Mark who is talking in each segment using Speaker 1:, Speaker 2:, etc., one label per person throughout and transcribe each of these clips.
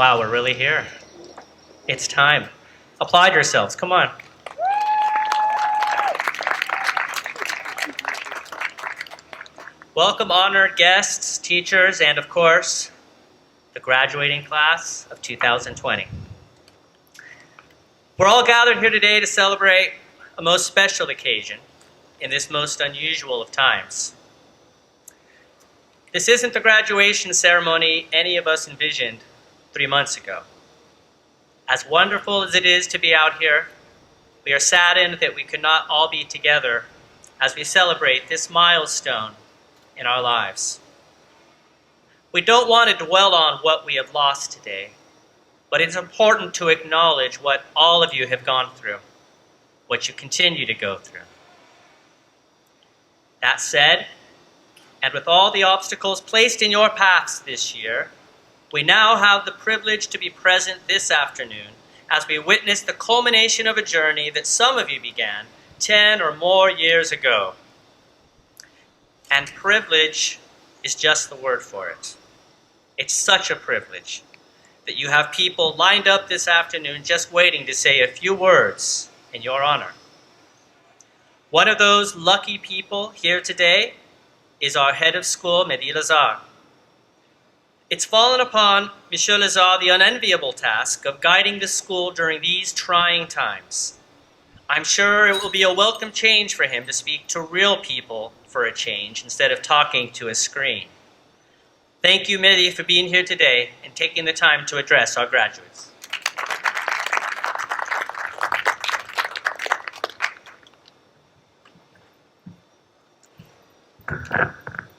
Speaker 1: Wow, we're really here. It's time. Applaud yourselves, come on. Welcome honored guests, teachers, and of course, the graduating class of 2020. We're all gathered here today to celebrate a most special occasion in this most unusual of times. This isn't the graduation ceremony any of us envisioned 3 months ago. As wonderful as it is to be out here, we are saddened that we could not all be together as we celebrate this milestone in our lives. We don't want to dwell on what we have lost today, but it's important to acknowledge what all of you have gone through, what you continue to go through. That said, and with all the obstacles placed in your paths this year, we now have the privilege to be present this afternoon as we witness the culmination of a journey that some of you began 10 or more years ago. And privilege is just the word for it. It's such a privilege that you have people lined up this afternoon just waiting to say a few words in your honor. One of those lucky people here today is our head of school, Mehdi Lazar. It's fallen upon Monsieur Lazar the unenviable task of guiding the school during these trying times. I'm sure it will be a welcome change for him to speak to real people for a change instead of talking to a screen. Thank you, Mehdi, for being here today and taking the time to address our graduates.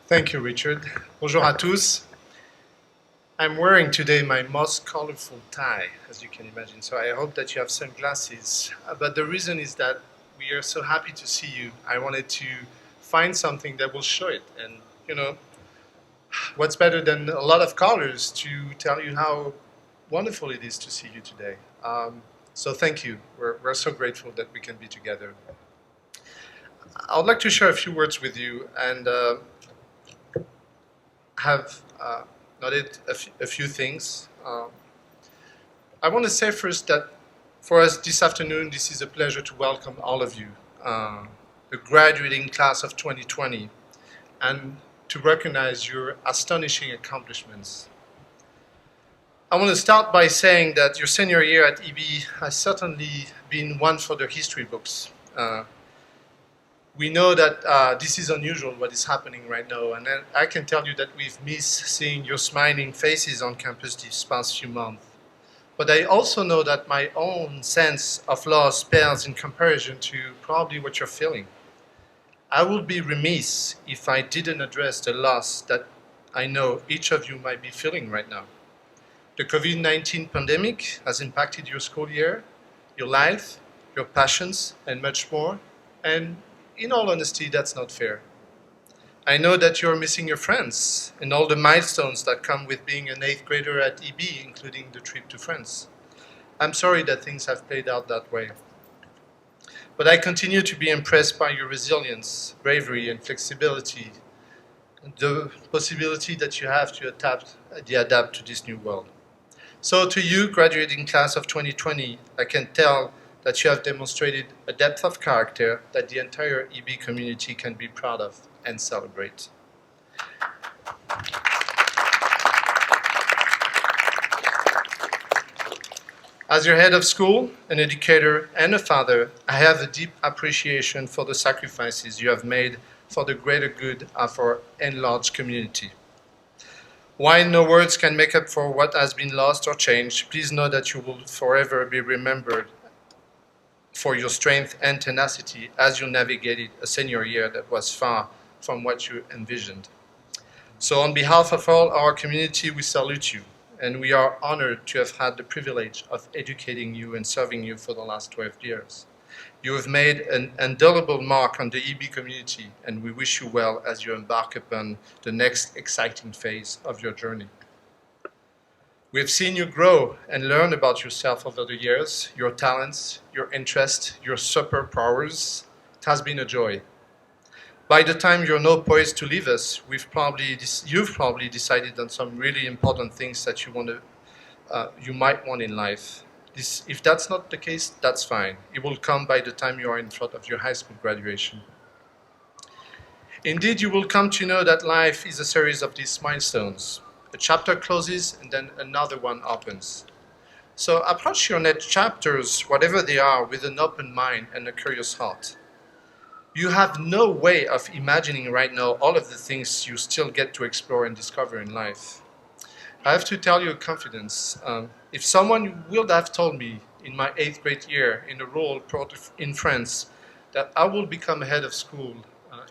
Speaker 2: Thank you, Richard. Bonjour à tous. I'm wearing today my most colorful tie, as you can imagine, so I hope that you have sunglasses. But the reason is that we are so happy to see you. I wanted to find something that will show it. And, you know, what's better than a lot of colors to tell you how wonderful it is to see you today. So thank you. We're so grateful that we can be together. I would like to share a few words with you and have noted a few things. I want to say first that for us this afternoon, this is a pleasure to welcome all of you, the graduating class of 2020, and to recognize your astonishing accomplishments. I want to start by saying that your senior year at EB has certainly been one for the history books. We know that this is unusual, what is happening right now, and I can tell you that we've missed seeing your smiling faces on campus these past few months. But I also know that my own sense of loss pales in comparison to probably what you're feeling. I would be remiss if I didn't address the loss that I know each of you might be feeling right now. The COVID-19 pandemic has impacted your school year, your life, your passions, and much more, and in all honesty, that's not fair. I know that you're missing your friends and all the milestones that come with being an 8th grader at EB, including the trip to France. I'm sorry that things have played out that way. But I continue to be impressed by your resilience, bravery, and flexibility, and the possibility that you have to adapt to this new world. So to you, graduating class of 2020, I can tell that you have demonstrated a depth of character that the entire EB community can be proud of and celebrate. As your head of school, an educator, and a father, I have a deep appreciation for the sacrifices you have made for the greater good of our enlarged community. While no words can make up for what has been lost or changed, please know that you will forever be remembered for your strength and tenacity as you navigated a senior year that was far from what you envisioned. So on behalf of all our community, we salute you, and we are honored to have had the privilege of educating you and serving you for the last 12 years. You have made an indelible mark on the EB community, and we wish you well as you embark upon the next exciting phase of your journey. We have seen you grow and learn about yourself over the years, your talents, your interests, your superpowers. It has been a joy. By the time you're now poised to leave us, you've probably decided on some really important things that you want to you might want in life. If that's not the case, that's fine. It will come by the time you are in front of your high school graduation. Indeed, you will come to know that life is a series of these milestones. A chapter closes and then another one opens. So approach your next chapters, whatever they are, with an open mind and a curious heart. You have no way of imagining right now all of the things you still get to explore and discover in life. I have to tell you with confidence, if someone would have told me in my 8th grade year in a rural port in France that I will become head of school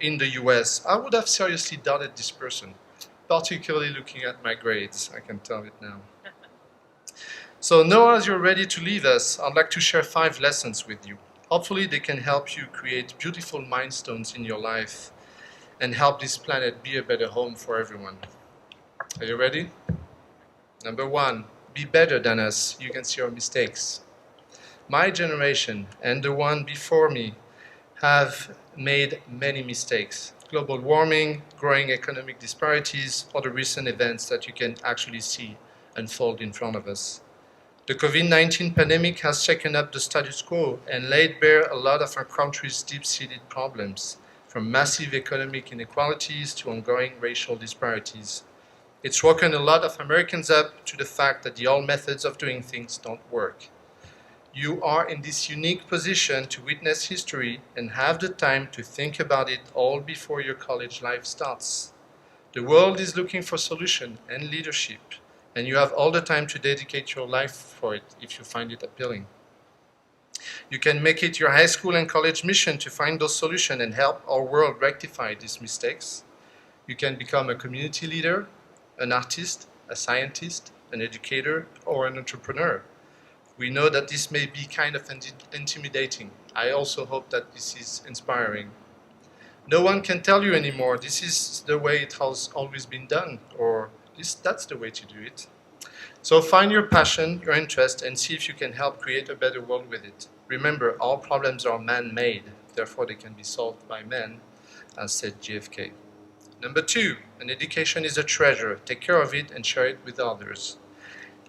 Speaker 2: in the US, I would have seriously doubted this person, particularly looking at my grades, I can tell it now. So now as you're ready to leave us, I'd like to share 5 lessons with you. Hopefully they can help you create beautiful milestones in your life and help this planet be a better home for everyone. Are you ready? Number 1, be better than us. You can see our mistakes. My generation and the one before me have made many mistakes. Global warming, growing economic disparities, or the recent events that you can actually see unfold in front of us. The COVID-19 pandemic has shaken up the status quo and laid bare a lot of our country's deep-seated problems, from massive economic inequalities to ongoing racial disparities. It's woken a lot of Americans up to the fact that the old methods of doing things don't work. You are in this unique position to witness history and have the time to think about it all before your college life starts. The world is looking for solution and leadership, and you have all the time to dedicate your life for it if you find it appealing. You can make it your high school and college mission to find those solutions and help our world rectify these mistakes. You can become a community leader, an artist, a scientist, an educator, or an entrepreneur. We know that this may be kind of intimidating. I also hope that this is inspiring. No one can tell you anymore, this is the way it has always been done, or that's the way to do it. So find your passion, your interest, and see if you can help create a better world with it. Remember, all problems are man-made, therefore they can be solved by men, as said JFK. Number 2, an education is a treasure. Take care of it and share it with others.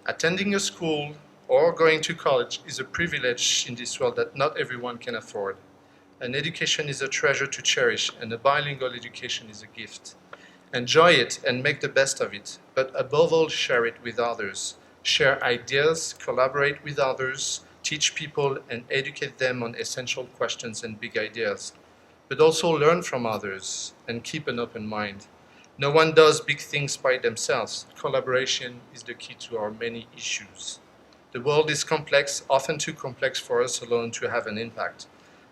Speaker 2: Attending a school or going to college is a privilege in this world that not everyone can afford. An education is a treasure to cherish, and a bilingual education is a gift. Enjoy it and make the best of it, but above all, share it with others. Share ideas, collaborate with others, teach people and educate them on essential questions and big ideas. But also learn from others and keep an open mind. No one does big things by themselves. Collaboration is the key to our many issues. The world is complex, often too complex for us alone to have an impact.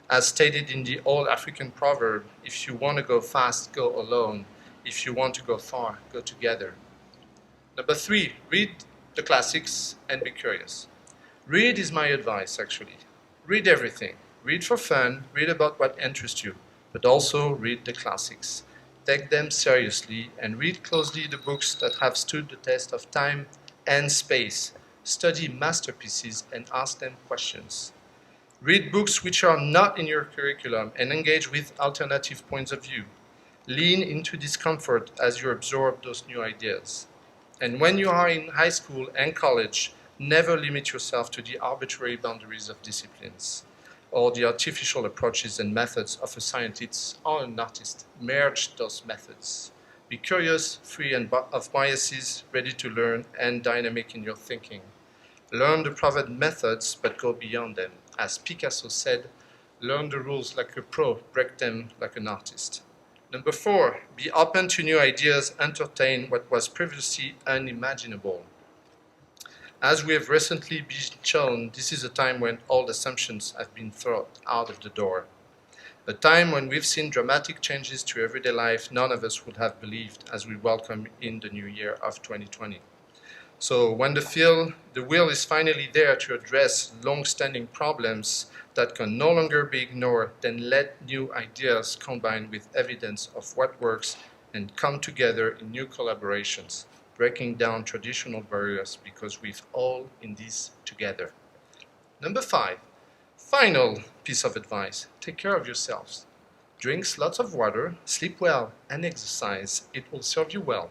Speaker 2: As stated in the old African proverb, if you want to go fast, go alone. If you want to go far, go together. Number 3, read the classics and be curious. Read is my advice, actually. Read everything. Read for fun, read about what interests you, but also read the classics. Take them seriously and read closely the books that have stood the test of time and space. Study masterpieces and ask them questions. Read books which are not in your curriculum and engage with alternative points of view. Lean into discomfort as you absorb those new ideas. And when you are in high school and college, never limit yourself to the arbitrary boundaries of disciplines or the artificial approaches and methods of a scientist or an artist. Merge those methods. Be curious, free of biases, ready to learn, and dynamic in your thinking. Learn the proven methods, but go beyond them. As Picasso said, learn the rules like a pro, break them like an artist. Number 4, be open to new ideas, entertain what was previously unimaginable. As we have recently been shown, this is a time when all assumptions have been thrown out of the door. A time when we've seen dramatic changes to everyday life none of us would have believed as we welcome in the new year of 2020. So when the will is finally there to address long-standing problems that can no longer be ignored, then let new ideas combine with evidence of what works and come together in new collaborations, breaking down traditional barriers because we're all in this together. Number 5, final piece of advice, take care of yourselves. Drink lots of water, sleep well, and exercise. It will serve you well.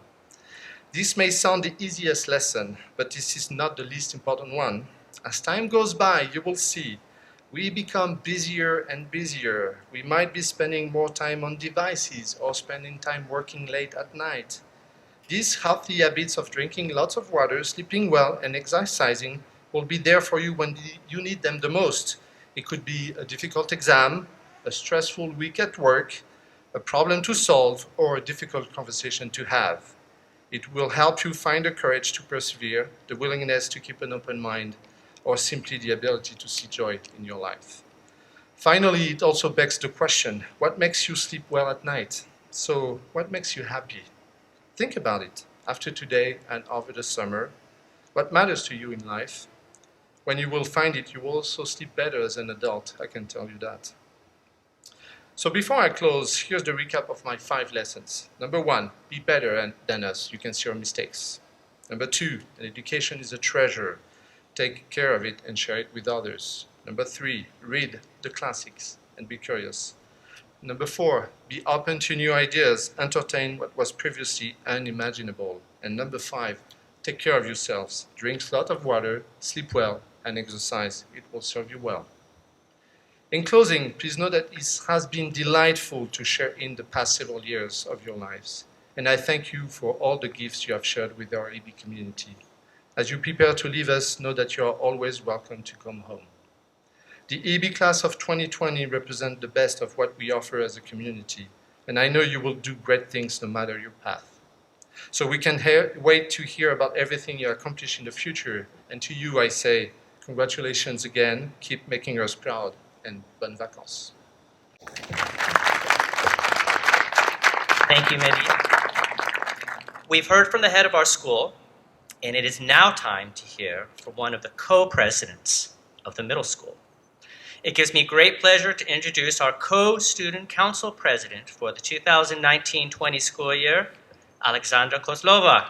Speaker 2: This may sound the easiest lesson, but this is not the least important one. As time goes by, you will see we become busier and busier. We might be spending more time on devices or spending time working late at night. These healthy habits of drinking lots of water, sleeping well, and exercising will be there for you when you need them the most. It could be a difficult exam, a stressful week at work, a problem to solve, or a difficult conversation to have. It will help you find the courage to persevere, the willingness to keep an open mind, or simply the ability to see joy in your life. Finally, it also begs the question, what makes you sleep well at night? So, what makes you happy? Think about it. After today and over the summer, what matters to you in life? When you will find it, you will also sleep better as an adult, I can tell you that. So before I close, here's the recap of my 5 lessons. Number 1, be better than us. You can see our mistakes. Number 2, an education is a treasure. Take care of it and share it with others. Number 3, read the classics and be curious. Number 4, be open to new ideas. Entertain what was previously unimaginable. And number 5, take care of yourselves. Drink a lot of water, sleep well, and exercise. It will serve you well. In closing, please know that it has been delightful to share in the past several years of your lives. And I thank you for all the gifts you have shared with our EB community. As you prepare to leave us, know that you are always welcome to come home. The EB class of 2020 represents the best of what we offer as a community, and I know you will do great things no matter your path. So we can wait to hear about everything you accomplish in the future, and to you I say, congratulations again, keep making us proud, and bonnes vacances.
Speaker 1: Thank you, Mehdi. We've heard from the head of our school, and it is now time to hear from one of the co-presidents of the middle school. It gives me great pleasure to introduce our co-student council president for the 2019-20 school year, Alexandra Kozlova.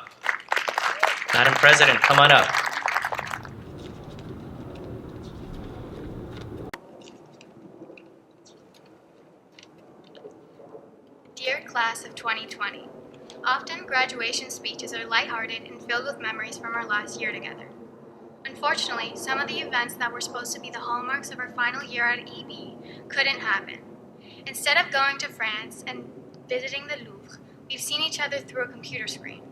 Speaker 1: Madam President, come on up.
Speaker 3: Dear class of 2020, often graduation speeches are lighthearted and filled with memories from our last year together. Unfortunately, some of the events that were supposed to be the hallmarks of our final year at EB couldn't happen. Instead of going to France and visiting the Louvre, we've seen each other through a computer screen.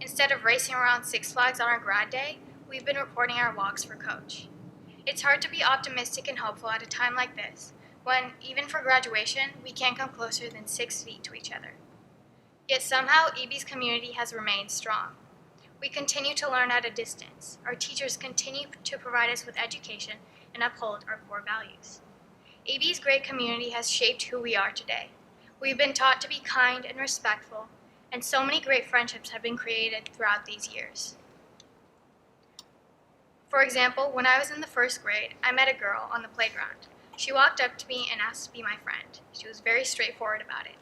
Speaker 3: Instead of racing around Six Flags on our grad day, we've been reporting our walks for Coach. It's hard to be optimistic and hopeful at a time like this, when, even for graduation, we can't come closer than 6 feet to each other. Yet somehow, EB's community has remained strong. We continue to learn at a distance. Our teachers continue to provide us with education and uphold our core values. EB's great community has shaped who we are today. We've been taught to be kind and respectful, and so many great friendships have been created throughout these years. For example, when I was in the 1st grade, I met a girl on the playground. She walked up to me and asked to be my friend. She was very straightforward about it.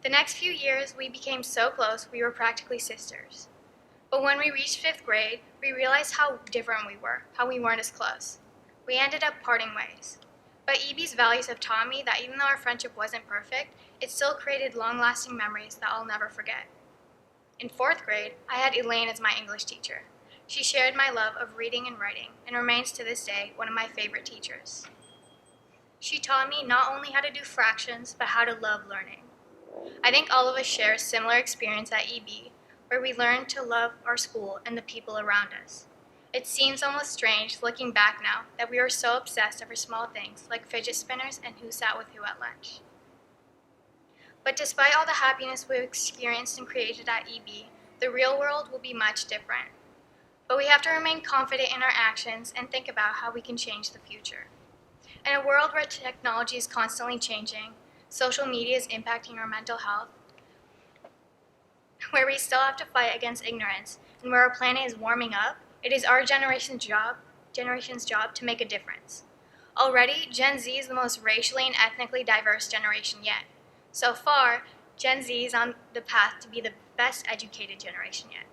Speaker 3: The next few years, we became so close we were practically sisters. But when we reached 5th grade, we realized how different we were, how we weren't as close. We ended up parting ways. But EB's values have taught me that even though our friendship wasn't perfect, it still created long-lasting memories that I'll never forget. In 4th grade, I had Elaine as my English teacher. She shared my love of reading and writing and remains to this day one of my favorite teachers. She taught me not only how to do fractions, but how to love learning. I think all of us share a similar experience at EB, where we learn to love our school and the people around us. It seems almost strange, looking back now, that we were so obsessed over small things like fidget spinners and who sat with who at lunch. But despite all the happiness we've experienced and created at EB, the real world will be much different. But we have to remain confident in our actions and think about how we can change the future. In a world where technology is constantly changing, social media is impacting our mental health, where we still have to fight against ignorance, and where our planet is warming up, it is our generation's job to make a difference. Already, Gen Z is the most racially and ethnically diverse generation yet. So far, Gen Z is on the path to be the best educated generation yet.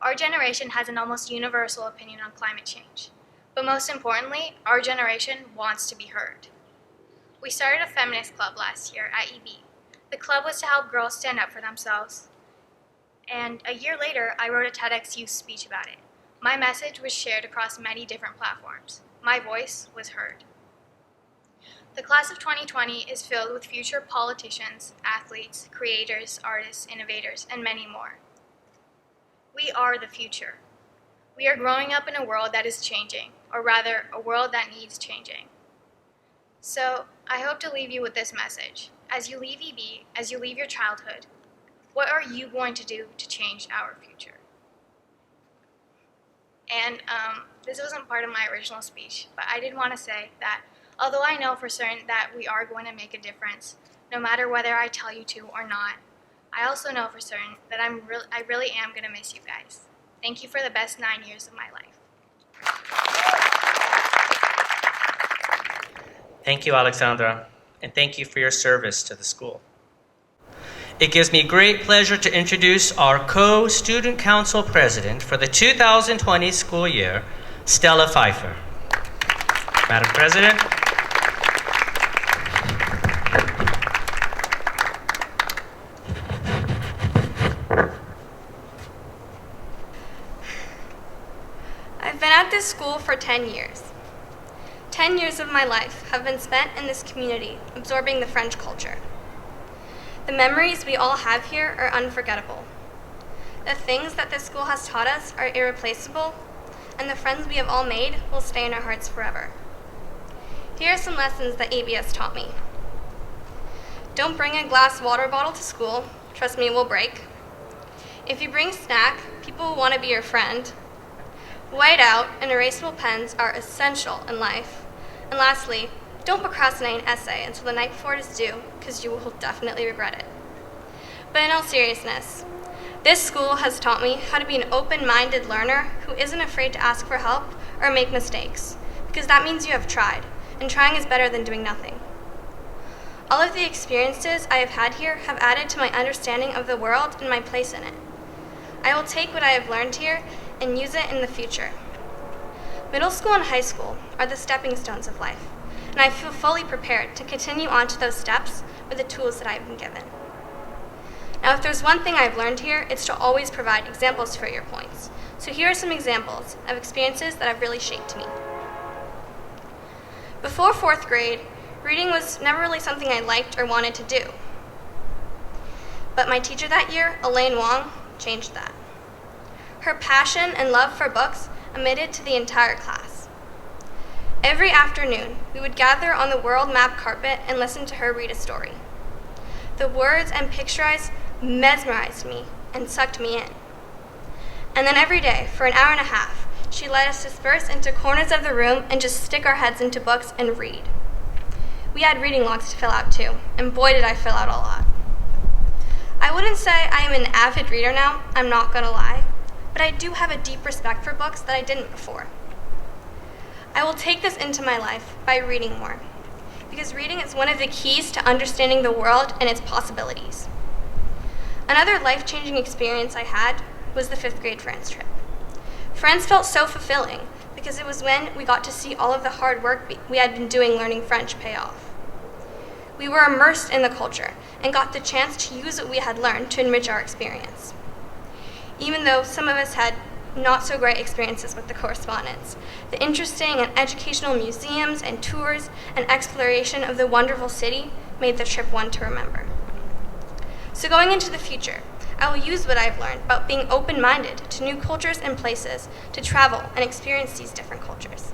Speaker 3: Our generation has an almost universal opinion on climate change. But most importantly, our generation wants to be heard. We started a feminist club last year at EB. The club was to help girls stand up for themselves. And a year later, I wrote a TEDx Youth speech about it. My message was shared across many different platforms. My voice was heard. The class of 2020 is filled with future politicians, athletes, creators, artists, innovators, and many more. We are the future. We are growing up in a world that is changing, or rather, a world that needs changing. So, I hope to leave you with this message. As you leave EB, as you leave your childhood, what are you going to do to change our future? And this wasn't part of my original speech, but I did want to say that although I know for certain that we are going to make a difference, no matter whether I tell you to or not, I also know for certain that I really am going to miss you guys. Thank you for the best 9 years of my life.
Speaker 1: Thank you, Alexandra, and thank you for your service to the school. It gives me great pleasure to introduce our co-student council president for the 2020 school year, Stella Pfeifer. Madam President.
Speaker 4: I've been at this school for 10 years. 10 years of my life have been spent in this community, absorbing the French culture. The memories we all have here are unforgettable. The things that this school has taught us are irreplaceable, and the friends we have all made will stay in our hearts forever. Here are some lessons that ABS taught me. Don't bring a glass water bottle to school. Trust me, it will break. If you bring a snack, people will want to be your friend. White out and erasable pens are essential in life. And lastly, don't procrastinate an essay until the night before it is due, because you will definitely regret it. But in all seriousness, this school has taught me how to be an open-minded learner who isn't afraid to ask for help or make mistakes, because that means you have tried, and trying is better than doing nothing. All of the experiences I have had here have added to my understanding of the world and my place in it. I will take what I have learned here and use it in the future. Middle school and high school are the stepping stones of life, and I feel fully prepared to continue on to those steps with the tools that I have been given. Now, if there's one thing I've learned here, it's to always provide examples for your points. So here are some examples of experiences that have really shaped me. Before 4th grade, reading was never really something I liked or wanted to do. But my teacher that year, Elaine Wong, changed that. Her passion and love for books emitted to the entire class. Every afternoon, we would gather on the world map carpet and listen to her read a story. The words and pictures mesmerized me and sucked me in. And then every day, for an hour and a half, she let us disperse into corners of the room and just stick our heads into books and read. We had reading logs to fill out too, and boy did I fill out a lot. I wouldn't say I am an avid reader now, I'm not gonna lie, but I do have a deep respect for books that I didn't before. I will take this into my life by reading more, because reading is one of the keys to understanding the world and its possibilities. Another life-changing experience I had was the 5th grade France trip. France felt so fulfilling because it was when we got to see all of the hard work we had been doing learning French pay off. We were immersed in the culture and got the chance to use what we had learned to enrich our experience. Even though some of us had not so great experiences with the correspondence, the interesting and educational museums and tours and exploration of the wonderful city made the trip one to remember. So going into the future, I will use what I've learned about being open-minded to new cultures and places to travel and experience these different cultures.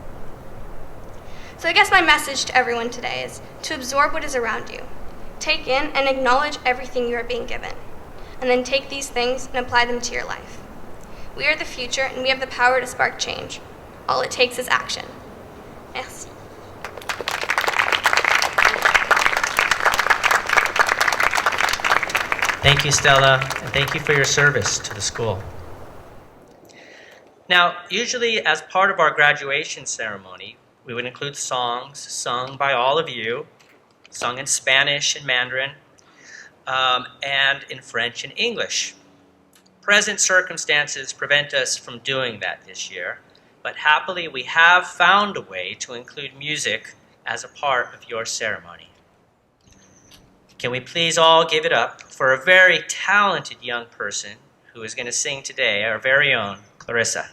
Speaker 4: So I guess my message to everyone today is to absorb what is around you, take in and acknowledge everything you are being given, and then take these things and apply them to your life. We are the future and we have the power to spark change. All it takes is action. Merci.
Speaker 1: Thank you, Stella, and thank you for your service to the school. Now, usually as part of our graduation ceremony, we would include songs sung by all of you, sung in Spanish and Mandarin, and in French and English. Present circumstances prevent us from doing that this year, but happily we have found a way to include music as a part of your ceremony. Can we please all give it up for a very talented young person who is going to sing today, our very own Clarissa.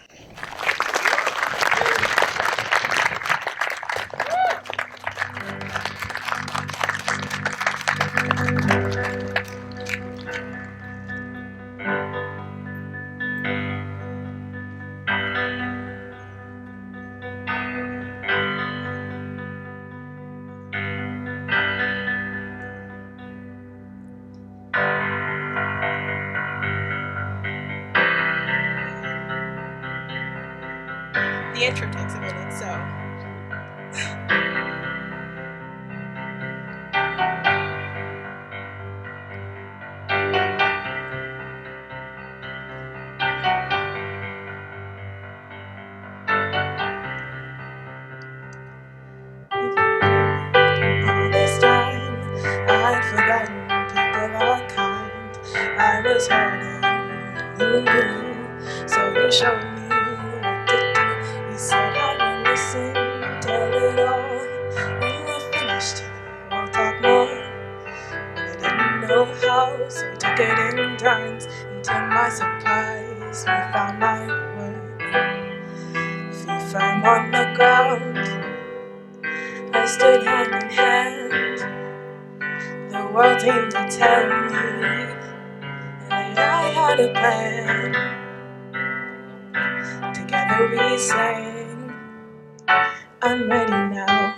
Speaker 5: The intro takes a minute, so.
Speaker 6: All this time, I'd forgotten people are kind. I was hurting, you knew, so you showed me what to do. You said I would listen, tell it all. When we're finished, we'll talk more. But I didn't know how, so we took it in turns. And to my surprise, we found my word. Feet firm on the ground, I stood hand in hand. The world seemed to tell me that I had a plan. Together we sang, I'm ready now.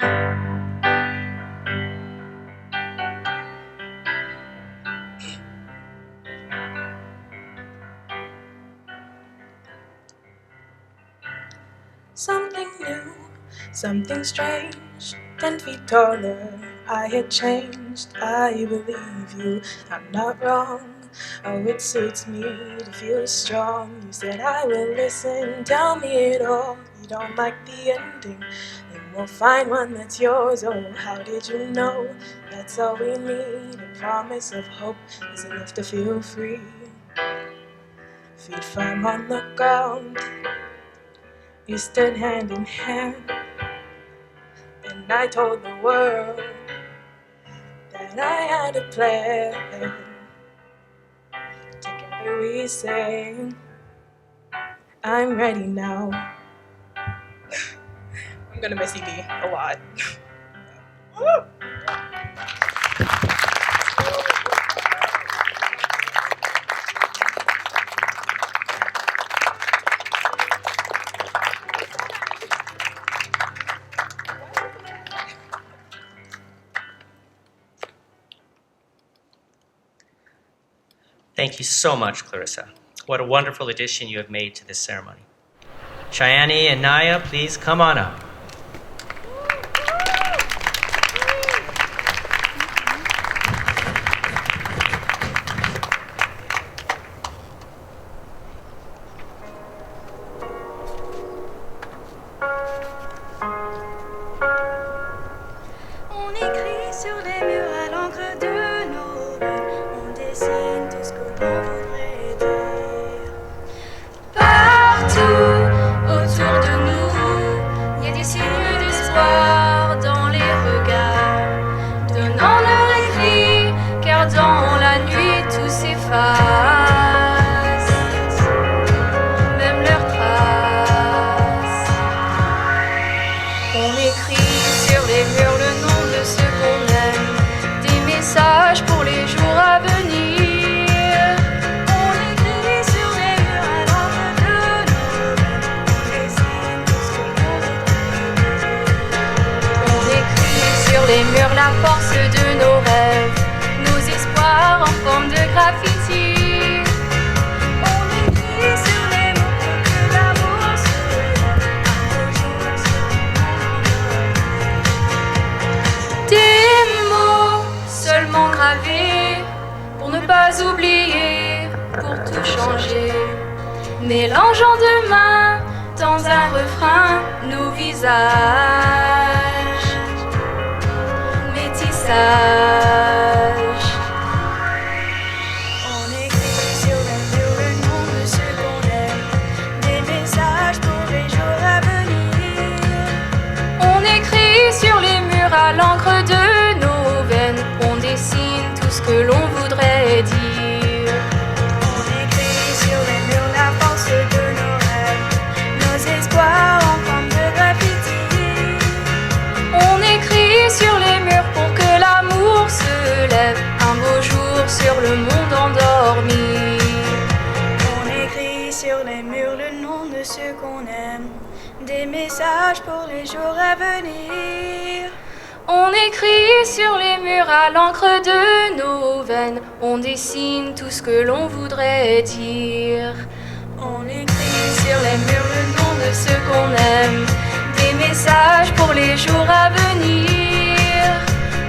Speaker 6: Something new, something strange, 10 feet taller, I had changed. I believe you, I'm not wrong. Oh, it suits me to feel strong. You said I will listen, tell me it all. You don't like the ending, then we'll find one that's yours. Oh, how did you know? That's all we need. A promise of hope is enough to feel free. Feet firm on the ground, we stood hand in hand. And I told the world that I had a plan. Together we sang, I'm ready now.
Speaker 5: I'm gonna miss EB a lot.
Speaker 1: Thank you so much, Clarissa. What a wonderful addition you have made to this ceremony. Cahyani and Naia, please come on up.
Speaker 7: On écrit sur les murs à l'encre de nos rues, on dessine tout ce que l'on voudrait dire. Partout autour de nous, il y a des signes d'espoir dans les regards, donnant leur écrit, car dans la nuit tout s'efface, même leurs traces. On écrit sur les murs le nom de ceux qu'on aime, des messages pour les jours à venir. On écrit sur les murs à l'encre de nos rêves, on dessine tout ce que l'on voudrait. On écrit sur les murs la force de nos rêves, nos espoirs en forme de graffiti. On écrit sur les mots pour que l'amour se révèle, un beau jour sur des mots seulement gravés pour ne pas oublier, pour tout changer, mélangeant demain dans un refrain nos visages, métissage. On écrit sur les murs le nom de ceux qu'on aime, des messages pour les jours à venir. On écrit sur les murs à l'encre de nos veines, on dessine tout ce que l'on voudrait dire. On écrit sur des messages pour les jours à venir. On écrit sur les murs à l'encre de nos veines, on dessine tout ce que l'on voudrait dire. On écrit sur les murs le nom de ceux qu'on aime, des messages pour les jours à venir.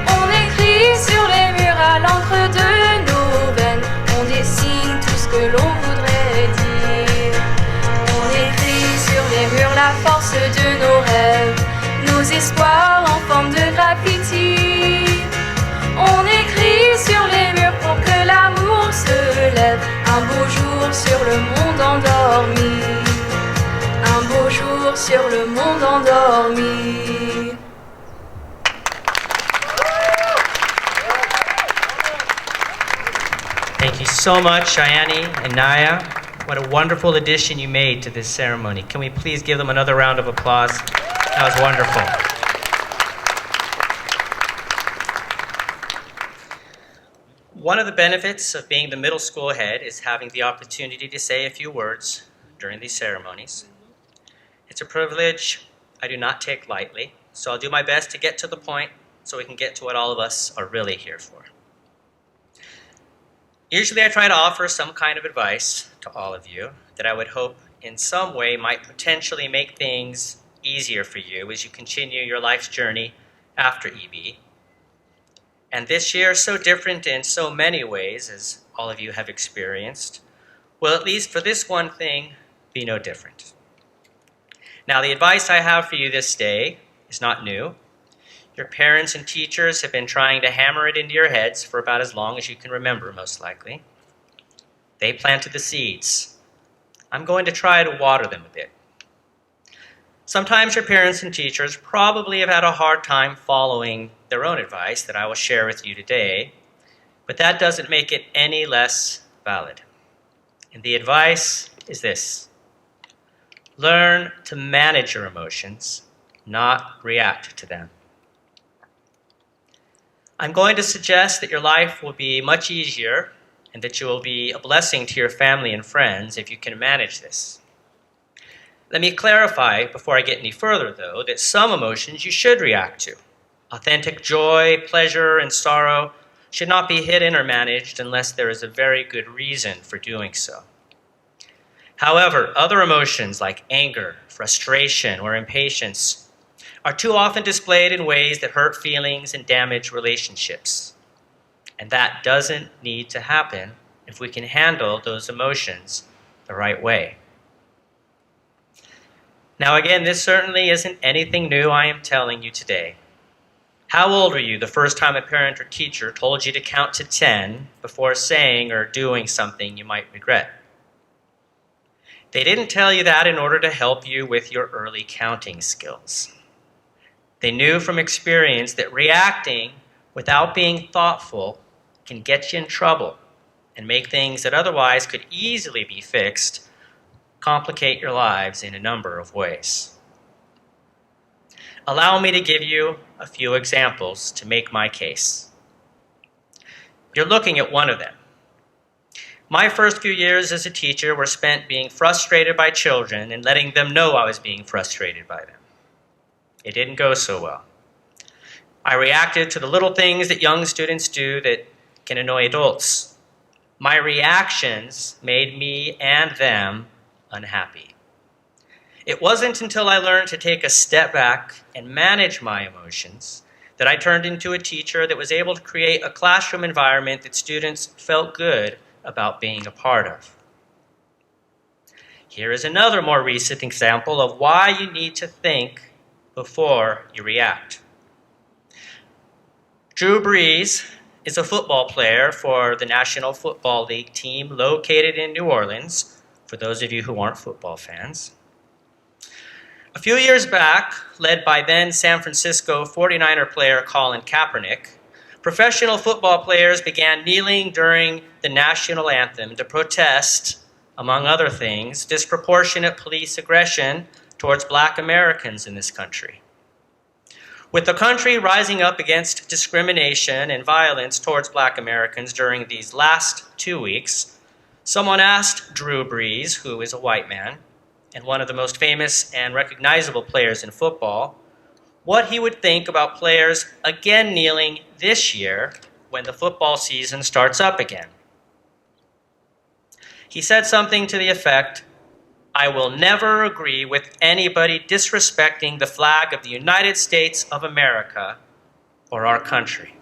Speaker 7: On écrit sur les murs à l'encre de nos veines, on dessine tout ce que l'on voudrait dire. On écrit sur les murs la force de nos rêves, nos espoirs en forme de graffiti. On écrit sur les murs pour que l'amour se lève, un beau jour sur le monde endormi. Un beau jour sur le monde endormi.
Speaker 1: Thank you so much, Cahyani and Naia. What a wonderful addition you made to this ceremony. Can we please give them another round of applause? That was wonderful. One of the benefits of being the middle school head is having the opportunity to say a few words during these ceremonies. It's a privilege I do not take lightly, so I'll do my best to get to the point so we can get to what all of us are really here for. Usually I try to offer some kind of advice to all of you that I would hope in some way might potentially make things easier for you as you continue your life's journey after EB. And this year, so different in so many ways, as all of you have experienced, will, at least for this one thing, be no different. Now, the advice I have for you this day is not new. Your parents and teachers have been trying to hammer it into your heads for about as long as you can remember, most likely. They planted the seeds. I'm going to try to water them a bit. Sometimes your parents and teachers probably have had a hard time following their own advice that I will share with you today, but that doesn't make it any less valid. And the advice is this: learn to manage your emotions, not react to them. I'm going to suggest that your life will be much easier and that you will be a blessing to your family and friends if you can manage this. Let me clarify before I get any further, though, that some emotions you should react to. Authentic joy, pleasure, and sorrow should not be hidden or managed unless there is a very good reason for doing so. However, other emotions like anger, frustration, or impatience are too often displayed in ways that hurt feelings and damage relationships. And that doesn't need to happen if we can handle those emotions the right way. Now again, this certainly isn't anything new I am telling you today. How old were you the first time a parent or teacher told you to count to 10 before saying or doing something you might regret? They didn't tell you that in order to help you with your early counting skills. They knew from experience that reacting without being thoughtful can get you in trouble and make things that otherwise could easily be fixed complicate your lives in a number of ways. Allow me to give you a few examples to make my case. You're looking at one of them. My first few years as a teacher were spent being frustrated by children and letting them know I was being frustrated by them. It didn't go so well. I reacted to the little things that young students do that can annoy adults. My reactions made me and them unhappy. It wasn't until I learned to take a step back and manage my emotions that I turned into a teacher that was able to create a classroom environment that students felt good about being a part of. Here is another more recent example of why you need to think before you react. Drew Brees is a football player for the National Football League team located in New Orleans, for those of you who aren't football fans. A few years back, led by then San Francisco 49er player Colin Kaepernick, professional football players began kneeling during the national anthem to protest, among other things, disproportionate police aggression towards Black Americans in this country. With the country rising up against discrimination and violence towards Black Americans during these last 2 weeks, someone asked Drew Brees, who is a white man, and one of the most famous and recognizable players in football, what he would think about players again kneeling this year when the football season starts up again. He said something to the effect, "I will never agree with anybody disrespecting the flag of the United States of America or our country."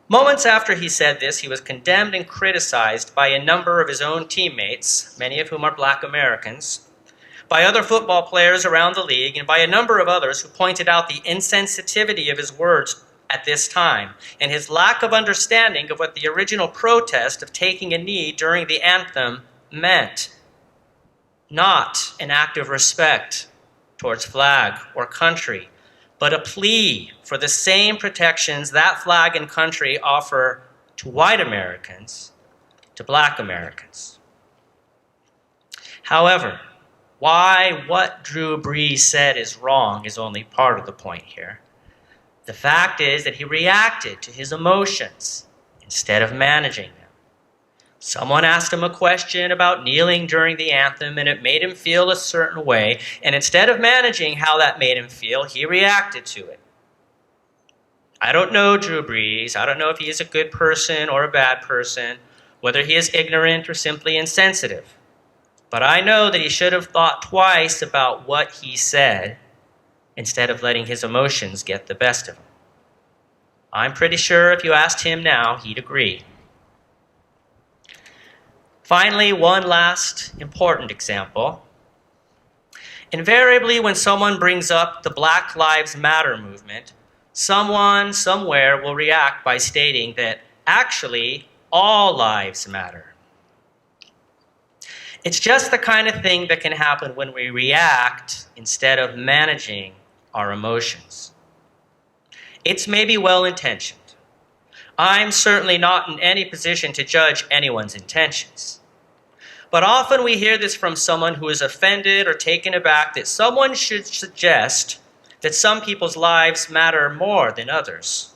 Speaker 1: Moments after he said this, he was condemned and criticized by a number of his own teammates, many of whom are Black Americans, by other football players around the league, and by a number of others who pointed out the insensitivity of his words at this time and his lack of understanding of what the original protest of taking a knee during the anthem meant. Not an act of respect towards flag or country, but a plea for the same protections that flag and country offer to white Americans, to Black Americans. However, why what Drew Brees said is wrong is only part of the point here. The fact is that he reacted to his emotions instead of managing them. Someone asked him a question about kneeling during the anthem, and it made him feel a certain way, and instead of managing how that made him feel, he reacted to it. I don't know Drew Brees. I don't know if he is a good person or a bad person, whether he is ignorant or simply insensitive. But I know that he should have thought twice about what he said instead of letting his emotions get the best of him. I'm pretty sure if you asked him now, he'd agree. Finally, one last important example. Invariably, when someone brings up the Black Lives Matter movement, someone somewhere will react by stating that actually all lives matter. It's just the kind of thing that can happen when we react instead of managing our emotions. It's maybe well-intentioned. I'm certainly not in any position to judge anyone's intentions. But often we hear this from someone who is offended or taken aback that someone should suggest that some people's lives matter more than others.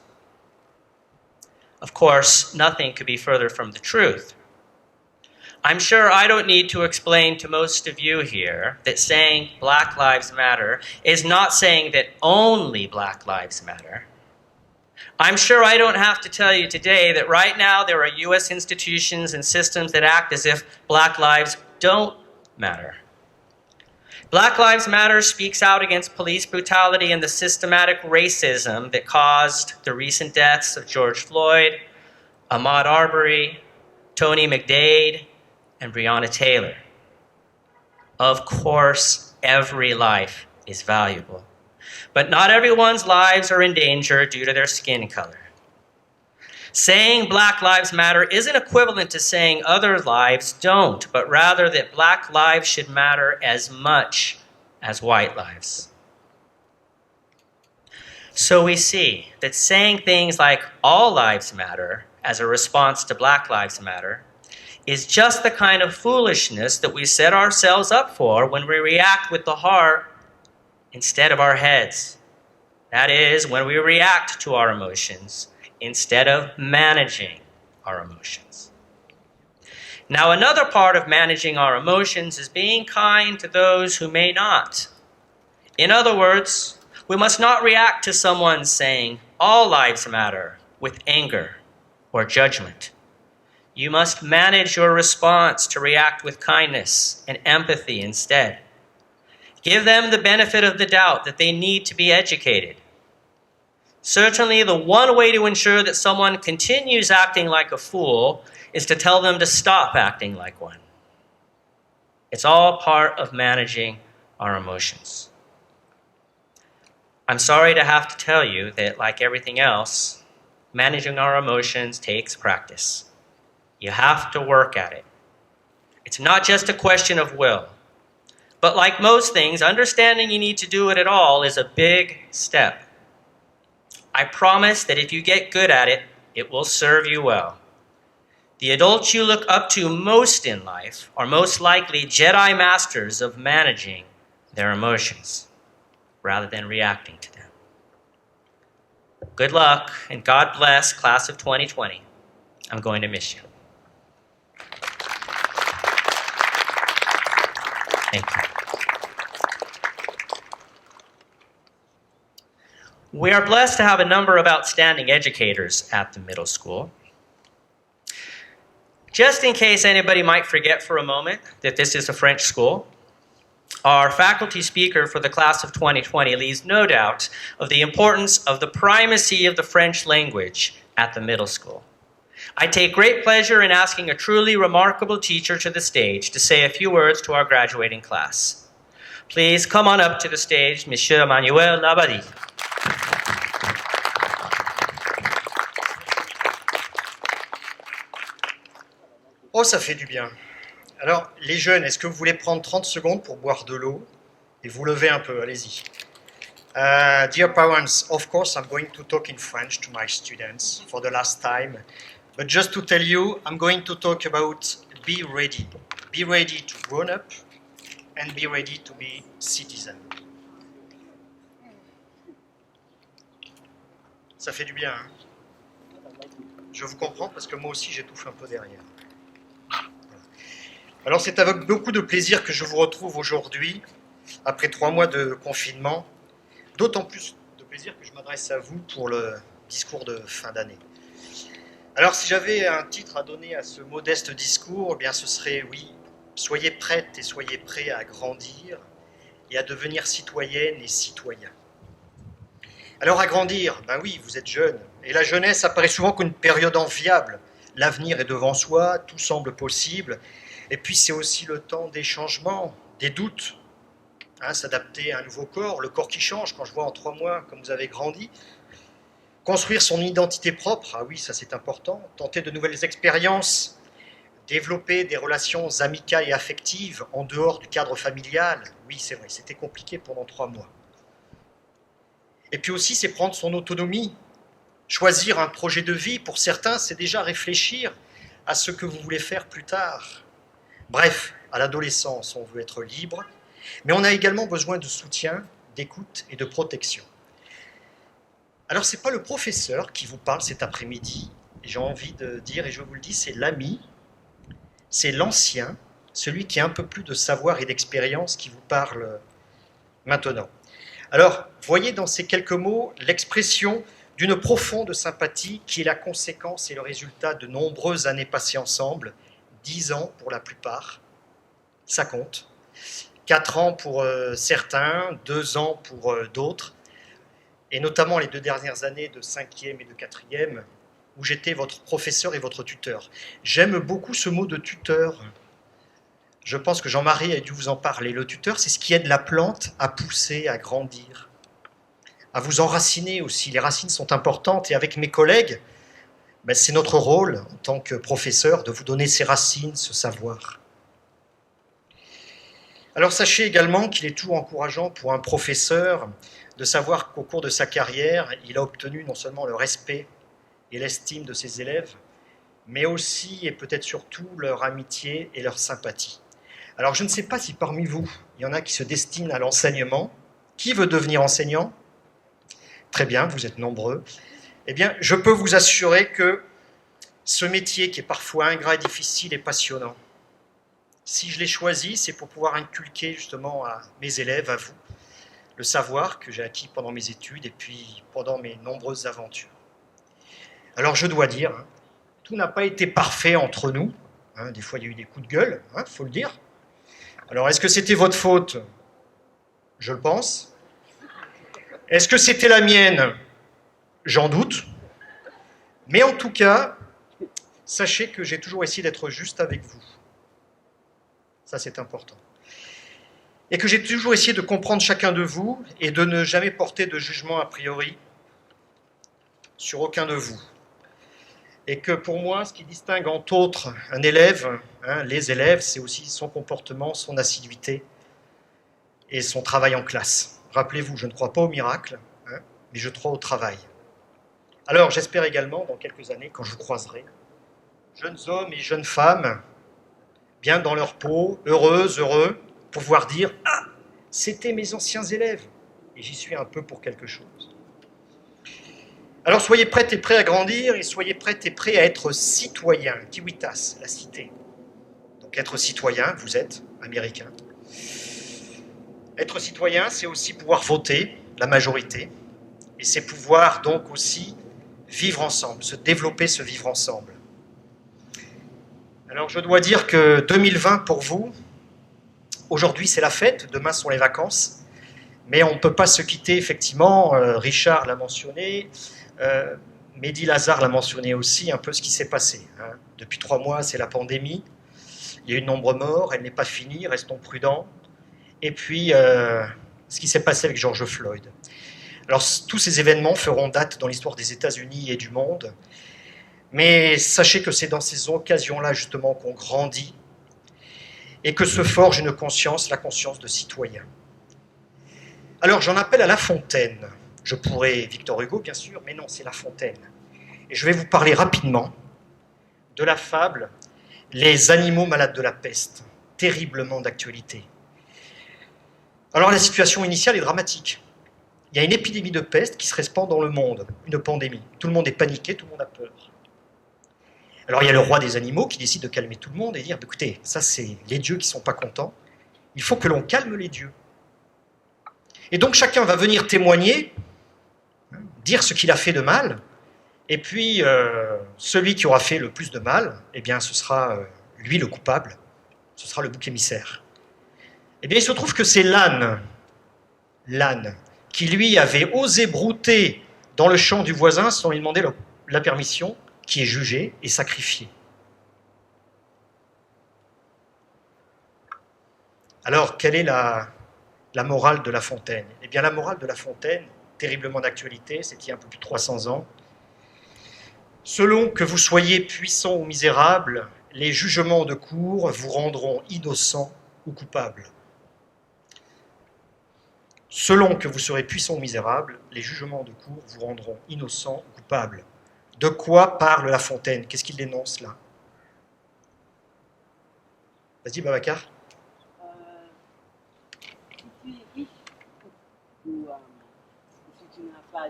Speaker 1: Of course, nothing could be further from the truth. I'm sure I don't need to explain to most of you here that saying Black Lives Matter is not saying that only Black Lives matter. I'm sure I don't have to tell you today that right now there are U.S. institutions and systems that act as if Black lives don't matter. Black Lives Matter speaks out against police brutality and the systematic racism that caused the recent deaths of George Floyd, Ahmaud Arbery, Tony McDade, and Breonna Taylor. Of course, every life is valuable, but not everyone's lives are in danger due to their skin color. Saying Black Lives Matter isn't equivalent to saying other lives don't, but rather that Black lives should matter as much as white lives. So we see that saying things like all lives matter as a response to Black Lives Matter is just the kind of foolishness that we set ourselves up for when we react with the heart instead of our heads. That is, when we react to our emotions instead of managing our emotions. Now, another part of managing our emotions is being kind to those who may not. In other words, we must not react to someone saying, all lives matter, with anger or judgment. You must manage your response to react with kindness and empathy instead. Give them the benefit of the doubt that they need to be educated. Certainly, the one way to ensure that someone continues acting like a fool is to tell them to stop acting like one. It's all part of managing our emotions. I'm sorry to have to tell you that, like everything else, managing our emotions takes practice. You have to work at it. It's not just a question of will. But like most things, understanding you need to do it at all is a big step. I promise that if you get good at it, it will serve you well. The adults you look up to most in life are most likely Jedi masters of managing their emotions rather than reacting to them. Good luck, and God bless, class of 2020. I'm going to miss you. Thank you. We are blessed to have a number of outstanding educators at the middle school. Just in case anybody might forget for a moment that this is a French school, our faculty speaker for the class of 2020 leaves no doubt of the importance of the primacy of the French language at the middle school. I take great pleasure in asking a truly remarkable teacher to the stage to say a few words to our graduating class. Please come on up to the stage, Monsieur Emmanuel Labadie.
Speaker 8: Oh, ça fait du bien. Alors, les jeunes, est-ce que vous voulez prendre 30 secondes pour boire de l'eau et vous lever un peu? Allez-y. Dear parents, of course, I'm going to talk in French to my students for the last time. But just to tell you, I'm going to talk about be ready. Be ready to grow up and be ready to be citizen. Ça fait du bien, hein? Je vous comprends parce que moi aussi j'étouffe un peu derrière. Alors c'est avec beaucoup de plaisir que je vous retrouve aujourd'hui, après 3 mois de confinement, d'autant plus de plaisir que je m'adresse à vous pour le discours de fin d'année. Alors si j'avais un titre à donner à ce modeste discours, eh bien ce serait oui, soyez prêtes et soyez prêts à grandir et à devenir citoyennes et citoyens. Alors à grandir, ben oui, vous êtes jeunes, et la jeunesse apparaît souvent comme une période enviable. L'avenir est devant soi, tout semble possible, et puis c'est aussi le temps des changements, des doutes, hein, s'adapter à un nouveau corps, le corps qui change, quand je vois en 3 mois comme vous avez grandi, construire son identité propre, ah oui, ça c'est important, tenter de nouvelles expériences, développer des relations amicales et affectives en dehors du cadre familial, oui c'est vrai, c'était compliqué pendant 3 mois. Et puis aussi, c'est prendre son autonomie. Choisir un projet de vie, pour certains, c'est déjà réfléchir à ce que vous voulez faire plus tard. Bref, à l'adolescence, on veut être libre, mais on a également besoin de soutien, d'écoute et de protection. Alors, ce n'est pas le professeur qui vous parle cet après-midi, et j'ai envie de dire, et je vous le dis, c'est l'ami, c'est l'ancien, celui qui a un peu plus de savoir et d'expérience qui vous parle maintenant. Alors, voyez dans ces quelques mots l'expression d'une profonde sympathie qui est la conséquence et le résultat de nombreuses années passées ensemble, 10 ans pour la plupart, ça compte, 4 ans pour certains, 2 ans pour d'autres, et notamment les 2 dernières années de 5e et de 4e, où j'étais votre professeur et votre tuteur. J'aime beaucoup ce mot de tuteur. Je pense que Jean-Marie a dû vous en parler. Le tuteur, c'est ce qui aide la plante à pousser, à grandir, à vous enraciner aussi. Les racines sont importantes et avec mes collègues, ben, c'est notre rôle en tant que professeur de vous donner ces racines, ce savoir. Alors sachez également qu'il est toujours encourageant pour un professeur de savoir qu'au cours de sa carrière, il a obtenu non seulement le respect et l'estime de ses élèves, mais aussi et peut-être surtout leur amitié et leur sympathie. Alors je ne sais pas si parmi vous, il y en a qui se destinent à l'enseignement. Qui veut devenir enseignant? Très bien, vous êtes nombreux. Eh bien, je peux vous assurer que ce métier qui est parfois ingrat et difficile est passionnant. Si je l'ai choisi, c'est pour pouvoir inculquer justement à mes élèves, à vous, le savoir que j'ai acquis pendant mes études et puis pendant mes nombreuses aventures. Alors je dois dire, tout n'a pas été parfait entre nous. Des fois, il y a eu des coups de gueule, faut le dire. Alors, est-ce que c'était votre faute? Je le pense. Est-ce que c'était la mienne? J'en doute. Mais en tout cas, sachez que j'ai toujours essayé d'être juste avec vous. Ça, c'est important. Et que j'ai toujours essayé de comprendre chacun de vous et de ne jamais porter de jugement a priori sur aucun de vous. Et que pour moi, ce qui distingue entre autres un élève, les élèves, c'est aussi son comportement, son assiduité et son travail en classe. Rappelez-vous, je ne crois pas au miracle, mais je crois au travail. Alors, j'espère également, dans quelques années, quand je vous croiserai, jeunes hommes et jeunes femmes, bien dans leur peau, heureuses, heureux, pouvoir dire « Ah, c'était mes anciens élèves, et j'y suis un peu pour quelque chose ». Alors soyez prêtes et prêts à grandir et soyez prêtes et prêts à être citoyens. Kiwitas, la cité. Donc être citoyen, vous êtes américain. Être citoyen, c'est aussi pouvoir voter, la majorité, et c'est pouvoir donc aussi vivre ensemble, se développer ce vivre ensemble. Alors je dois dire que 2020 pour vous, aujourd'hui c'est la fête, demain sont les vacances, mais on ne peut pas se quitter effectivement, Richard l'a mentionné, Mehdi, Lazar l'a mentionné aussi, un peu ce qui s'est passé. Hein. Depuis 3 mois, c'est la pandémie, il y a eu de nombreux morts, elle n'est pas finie, restons prudents. Et puis, ce qui s'est passé avec George Floyd. Alors, tous ces événements feront date dans l'histoire des États-Unis et du monde, mais sachez que c'est dans ces occasions-là, justement, qu'on grandit et que se forge une conscience, la conscience de citoyen. Alors, j'en appelle à La Fontaine. Je pourrais Victor Hugo, bien sûr, mais non, c'est La Fontaine. Et je vais vous parler rapidement de la fable « Les animaux malades de la peste », terriblement d'actualité. Alors la situation initiale est dramatique. Il y a une épidémie de peste qui se répand dans le monde, une pandémie. Tout le monde est paniqué, tout le monde a peur. Alors il y a le roi des animaux qui décide de calmer tout le monde et dire, écoutez, ça c'est les dieux qui ne sont pas contents, il faut que l'on calme les dieux. Et donc chacun va venir témoigner, dire ce qu'il a fait de mal, et puis celui qui aura fait le plus de mal, eh bien ce sera lui le coupable, ce sera le bouc émissaire. Eh bien, il se trouve que c'est l'âne, qui lui avait osé brouter dans le champ du voisin sans lui demander la permission, qui est jugé et sacrifié. Alors, quelle est la morale de La Fontaine? Eh bien, la morale de La Fontaine, terriblement d'actualité, c'est il y a un peu plus de 300 ans. Selon que vous soyez puissant ou misérable, les jugements de cour vous rendront innocent ou coupable. Selon que vous serez puissant ou misérable, les jugements de cour vous rendront innocent ou coupable. De quoi parle La Fontaine? Qu'est-ce qu'il dénonce là? Vas-y, Babacar.
Speaker 9: Si tu es riche ou si tu n'as pas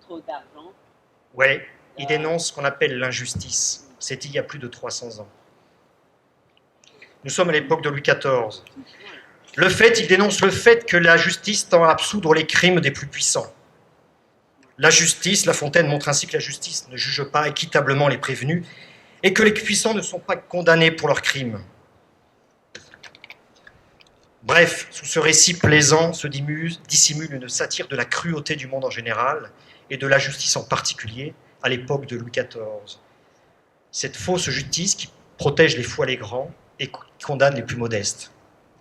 Speaker 9: trop d'argent.
Speaker 8: Oui, il dénonce ce qu'on appelle l'injustice. C'était il y a plus de 300 ans. Nous sommes à l'époque de Louis XIV. Il dénonce le fait que la justice tend à absoudre les crimes des plus puissants. La justice, La Fontaine montre ainsi que la justice ne juge pas équitablement les prévenus et que les puissants ne sont pas condamnés pour leurs crimes. Bref, sous ce récit plaisant se dissimule une satire de la cruauté du monde en général et de la justice en particulier à l'époque de Louis XIV. Cette fausse justice qui protège les fous et les grands et qui condamne les plus modestes.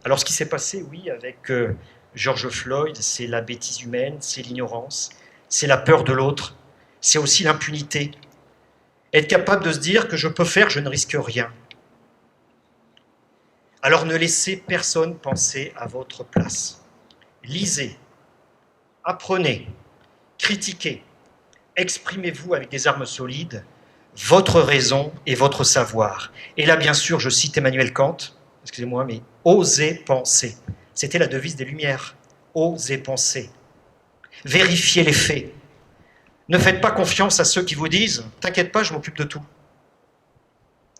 Speaker 8: Alors ce qui s'est passé, oui, avec George Floyd, c'est la bêtise humaine, c'est l'ignorance, c'est la peur de l'autre, c'est aussi l'impunité. Être capable de se dire que je peux faire, je ne risque rien. Alors ne laissez personne penser à votre place. Lisez, apprenez, critiquez, exprimez-vous avec des armes solides, votre raison et votre savoir. Et là, bien sûr, je cite Emmanuel Kant, excusez-moi, mais osez penser. C'était la devise des Lumières. Osez penser. Vérifiez les faits. Ne faites pas confiance à ceux qui vous disent « T'inquiète pas, je m'occupe de tout ».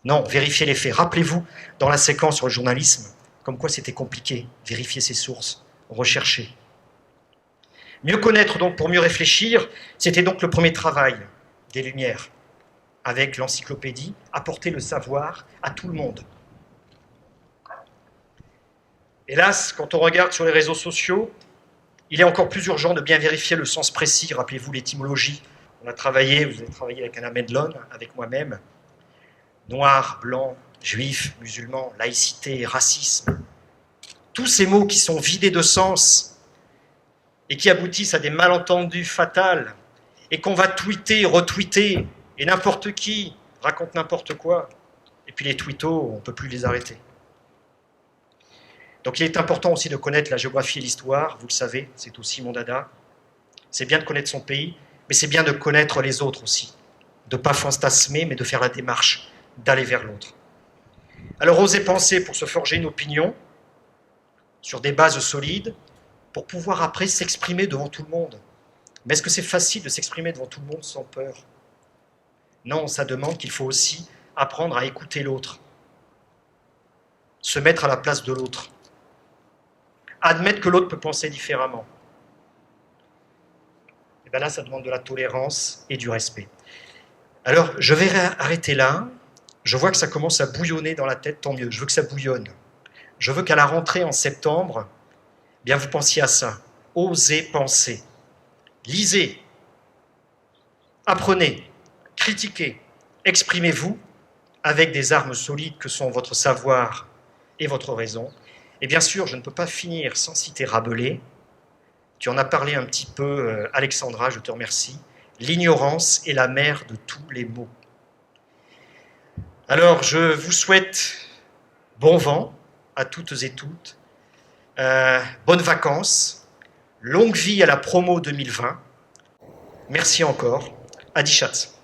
Speaker 8: Non, vérifiez les faits. Rappelez-vous, dans la séquence sur le journalisme, comme quoi c'était compliqué. Vérifier ses sources, rechercher. Mieux connaître donc pour mieux réfléchir, c'était donc le premier travail des Lumières. Avec l'encyclopédie, apporter le savoir à tout le monde. Hélas, quand on regarde sur les réseaux sociaux, il est encore plus urgent de bien vérifier le sens précis. Rappelez-vous l'étymologie. Vous avez travaillé avec Anna Medlon, avec moi-même. Noir, blanc, juif, musulman, laïcité, racisme. Tous ces mots qui sont vidés de sens et qui aboutissent à des malentendus fatals et qu'on va tweeter, retweeter, et n'importe qui raconte n'importe quoi. Et puis les tweetos, on ne peut plus les arrêter. Donc il est important aussi de connaître la géographie et l'histoire, vous le savez, c'est aussi mon dada. C'est bien de connaître son pays, mais c'est bien de connaître les autres aussi. De ne pas fantasmer, mais de faire la démarche, d'aller vers l'autre. Alors osez penser pour se forger une opinion, sur des bases solides, pour pouvoir après s'exprimer devant tout le monde. Mais est-ce que c'est facile de s'exprimer devant tout le monde sans peur? Non, ça demande qu'il faut aussi apprendre à écouter l'autre, se mettre à la place de l'autre. admettre que l'autre peut penser différemment. Et bien là, ça demande de la tolérance et du respect. Alors, je vais arrêter là. Je vois que ça commence à bouillonner dans la tête, tant mieux. Je veux que ça bouillonne. Je veux qu'à la rentrée en septembre, bien vous pensiez à ça. Osez penser. Lisez. Apprenez. Critiquez. Exprimez-vous avec des armes solides que sont votre savoir et votre raison. Et bien sûr, je ne peux pas finir sans citer Rabelais. Tu en as parlé un petit peu, Alexandra, je te remercie. L'ignorance est la mère de tous les maux. Alors, je vous souhaite bon vent à toutes et toutes, bonnes vacances, longue vie à la promo 2020. Merci encore. Adi Schatz.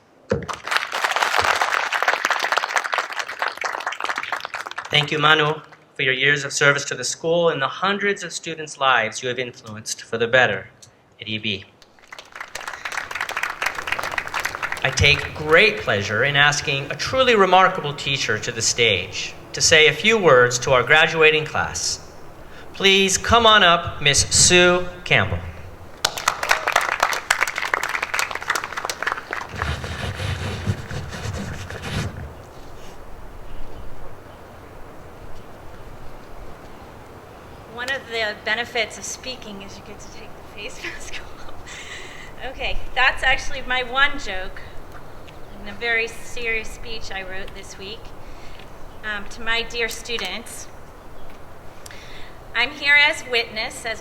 Speaker 1: Thank you, Manu, for your years of service to the school and the hundreds of students' lives you have influenced for the better at EB. I take great pleasure in asking a truly remarkable teacher to the stage to say a few words to our graduating class. Please come on up, Miss Sue Campbell.
Speaker 10: One of the benefits of speaking is you get to take the face mask off. Okay, that's actually my one joke in a very serious speech I wrote this week to my dear students. I'm here as a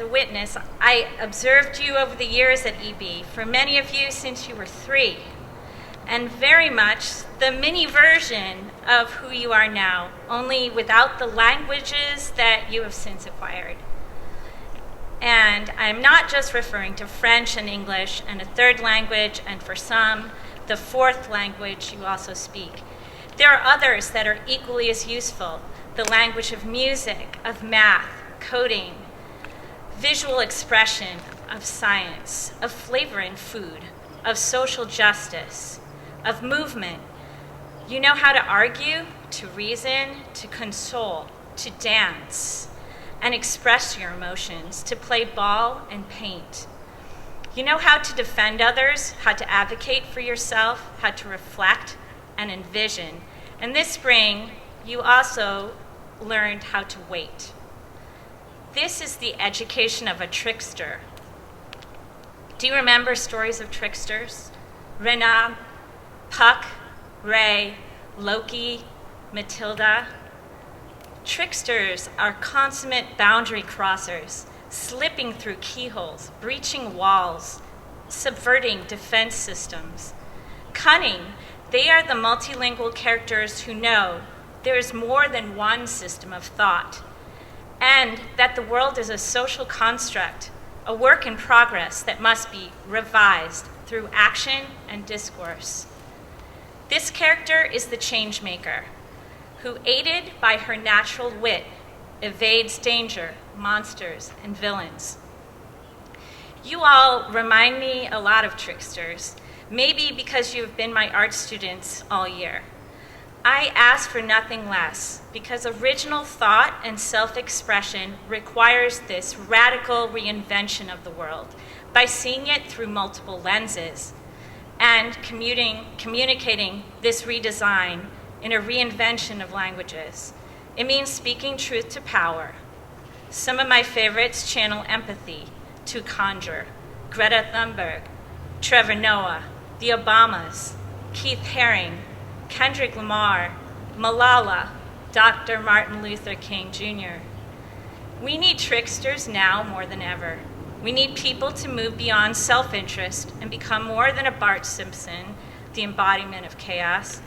Speaker 10: witness. I observed you over the years at EB, for many of you since you were 3, and very much the mini version of who you are now, only without the languages that you have since acquired. And I'm not just referring to French and English and a third language, and for some, the fourth language you also speak. There are others that are equally as useful, the language of music, of math, coding, visual expression, of science, of flavor in food, of social justice, of movement. You know how to argue, to reason, to console, to dance, and express your emotions, to play ball and paint. You know how to defend others, how to advocate for yourself, how to reflect and envision. And this spring, you also learned how to wait. This is the education of a trickster. Do you remember stories of tricksters? Renard, Puck, Ray, Loki, Matilda. Tricksters are consummate boundary crossers, slipping through keyholes, breaching walls, subverting defense systems. Cunning, they are the multilingual characters who know there is more than one system of thought, and that the world is a social construct, a work in progress that must be revised through action and discourse. This character is the change maker, who, aided by her natural wit, evades danger, monsters, and villains. You all remind me a lot of tricksters, maybe because you have been my art students all year. I ask for nothing less, because original thought and self-expression requires this radical reinvention of the world by seeing it through multiple lenses and communicating this redesign in a reinvention of languages. It means speaking truth to power. Some of my favorites channel empathy to conjure. Greta Thunberg, Trevor Noah, the Obamas, Keith Haring, Kendrick Lamar, Malala, Dr. Martin Luther King Jr. We need tricksters now more than ever. We need people to move beyond self-interest and become more than a Bart Simpson, the embodiment of chaos.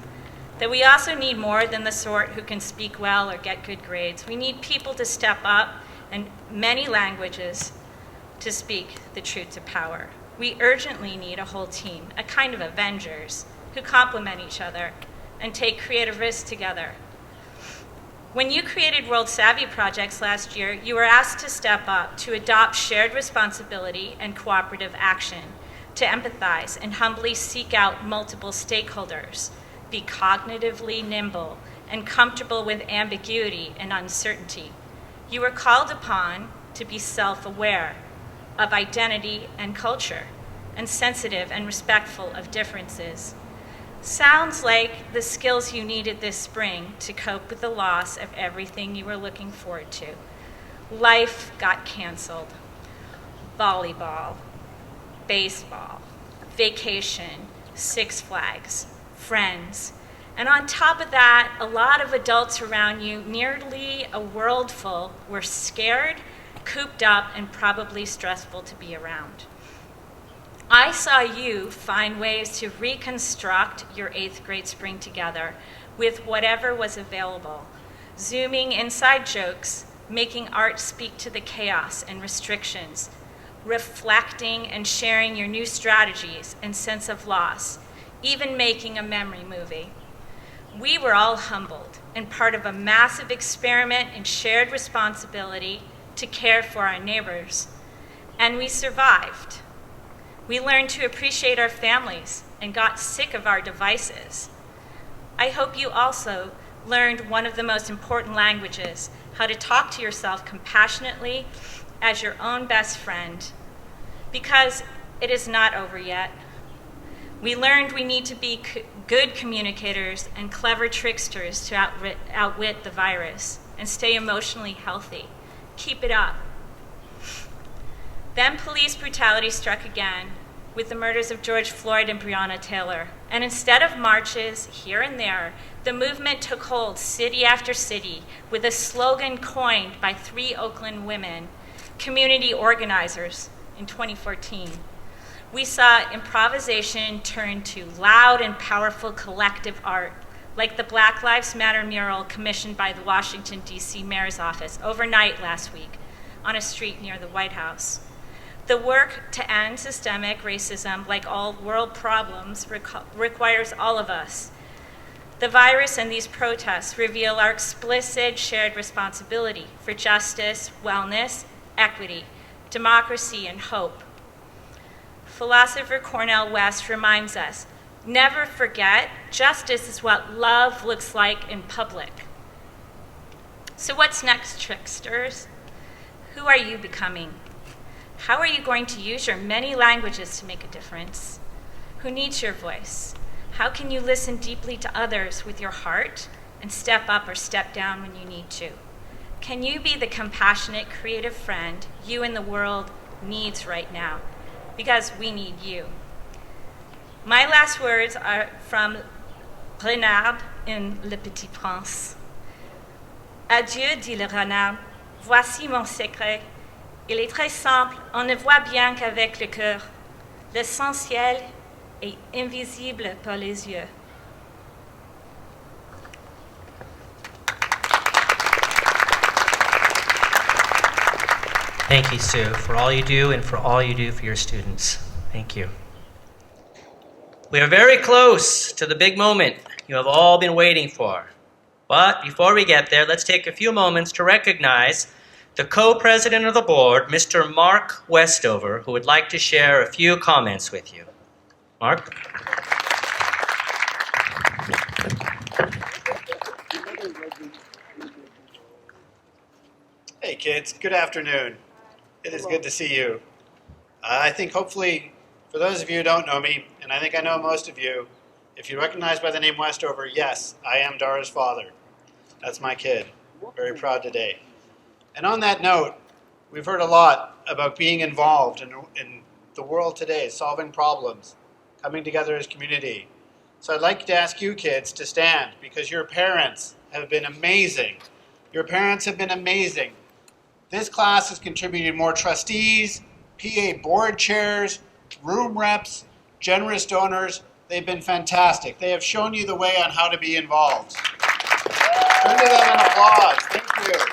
Speaker 10: That we also need more than the sort who can speak well or get good grades. We need people to step up in many languages to speak the truth to power. We urgently need a whole team, a kind of Avengers, who complement each other and take creative risks together. When you created World Savvy projects last year, you were asked to step up, to adopt shared responsibility and cooperative action, to empathize and humbly seek out multiple stakeholders, be cognitively nimble and comfortable with ambiguity and uncertainty. You were called upon to be self-aware of identity and culture, and sensitive and respectful of differences. Sounds like the skills you needed this spring to cope with the loss of everything you were looking forward to. Life got canceled. Volleyball, baseball, vacation, Six Flags, friends. And on top of that, a lot of adults around you, nearly a world full, were scared, cooped up, and probably stressful to be around. I saw you find ways to reconstruct your 8th grade spring together with whatever was available, zooming inside jokes, making art speak to the chaos and restrictions, reflecting and sharing your new strategies and sense of loss, even making a memory movie. We were all humbled and part of a massive experiment in shared responsibility to care for our neighbors, and we survived. We learned to appreciate our families and got sick of our devices. I hope you also learned one of the most important languages, how to talk to yourself compassionately as your own best friend, because it is not over yet. We learned we need to be good communicators and clever tricksters to outwit the virus and stay emotionally healthy. Keep it up. Then police brutality struck again with the murders of George Floyd and Breonna Taylor. And instead of marches here and there, the movement took hold city after city with a slogan coined by 3 Oakland women, community organizers, in 2014. We saw improvisation turn to loud and powerful collective art, like the Black Lives Matter mural commissioned by the Washington, D.C. Mayor's office overnight last week on a street near the White House. The work to end systemic racism, like all world problems, requires all of us. The virus and these protests reveal our explicit shared responsibility for justice, wellness, equity, democracy, and hope. Philosopher Cornel West reminds us, never forget, justice is what love looks like in public. So what's next, tricksters? Who are you becoming? How are you going to use your many languages to make a difference? Who needs your voice? How can you listen deeply to others with your heart and step up or step down when you need to? Can you be the compassionate, creative friend you and the world needs right now? Because we need you. My last words are from Renard in Le Petit Prince. Adieu, dit le renard, voici mon secret. Il est très simple, on ne voit bien qu'avec le cœur. L'essentiel est invisible par les yeux.
Speaker 1: Thank you, Sue, for all you do and for all you do for your students. Thank you. We are very close to the big moment you have all been waiting for. But before we get there, let's take a few moments to recognize the co-president of the board, Mr. Mark Westover, who would like to share a few comments with you. Mark?
Speaker 11: Hey kids, good afternoon. It is good to see you. I think hopefully, for those of you who don't know me, and I think I know most of you, if you recognize by the name Westover, yes, I am Dara's father. That's my kid. Very proud today. And on that note, we've heard a lot about being involved in the world today, solving problems, coming together as community. So I'd like to ask you kids to stand because your parents have been amazing. Your parents have been amazing. This class has contributed more trustees, PA board chairs, room reps, generous donors. They've been fantastic. They have shown you the way on how to be involved. Turn to them an applause. Thank you.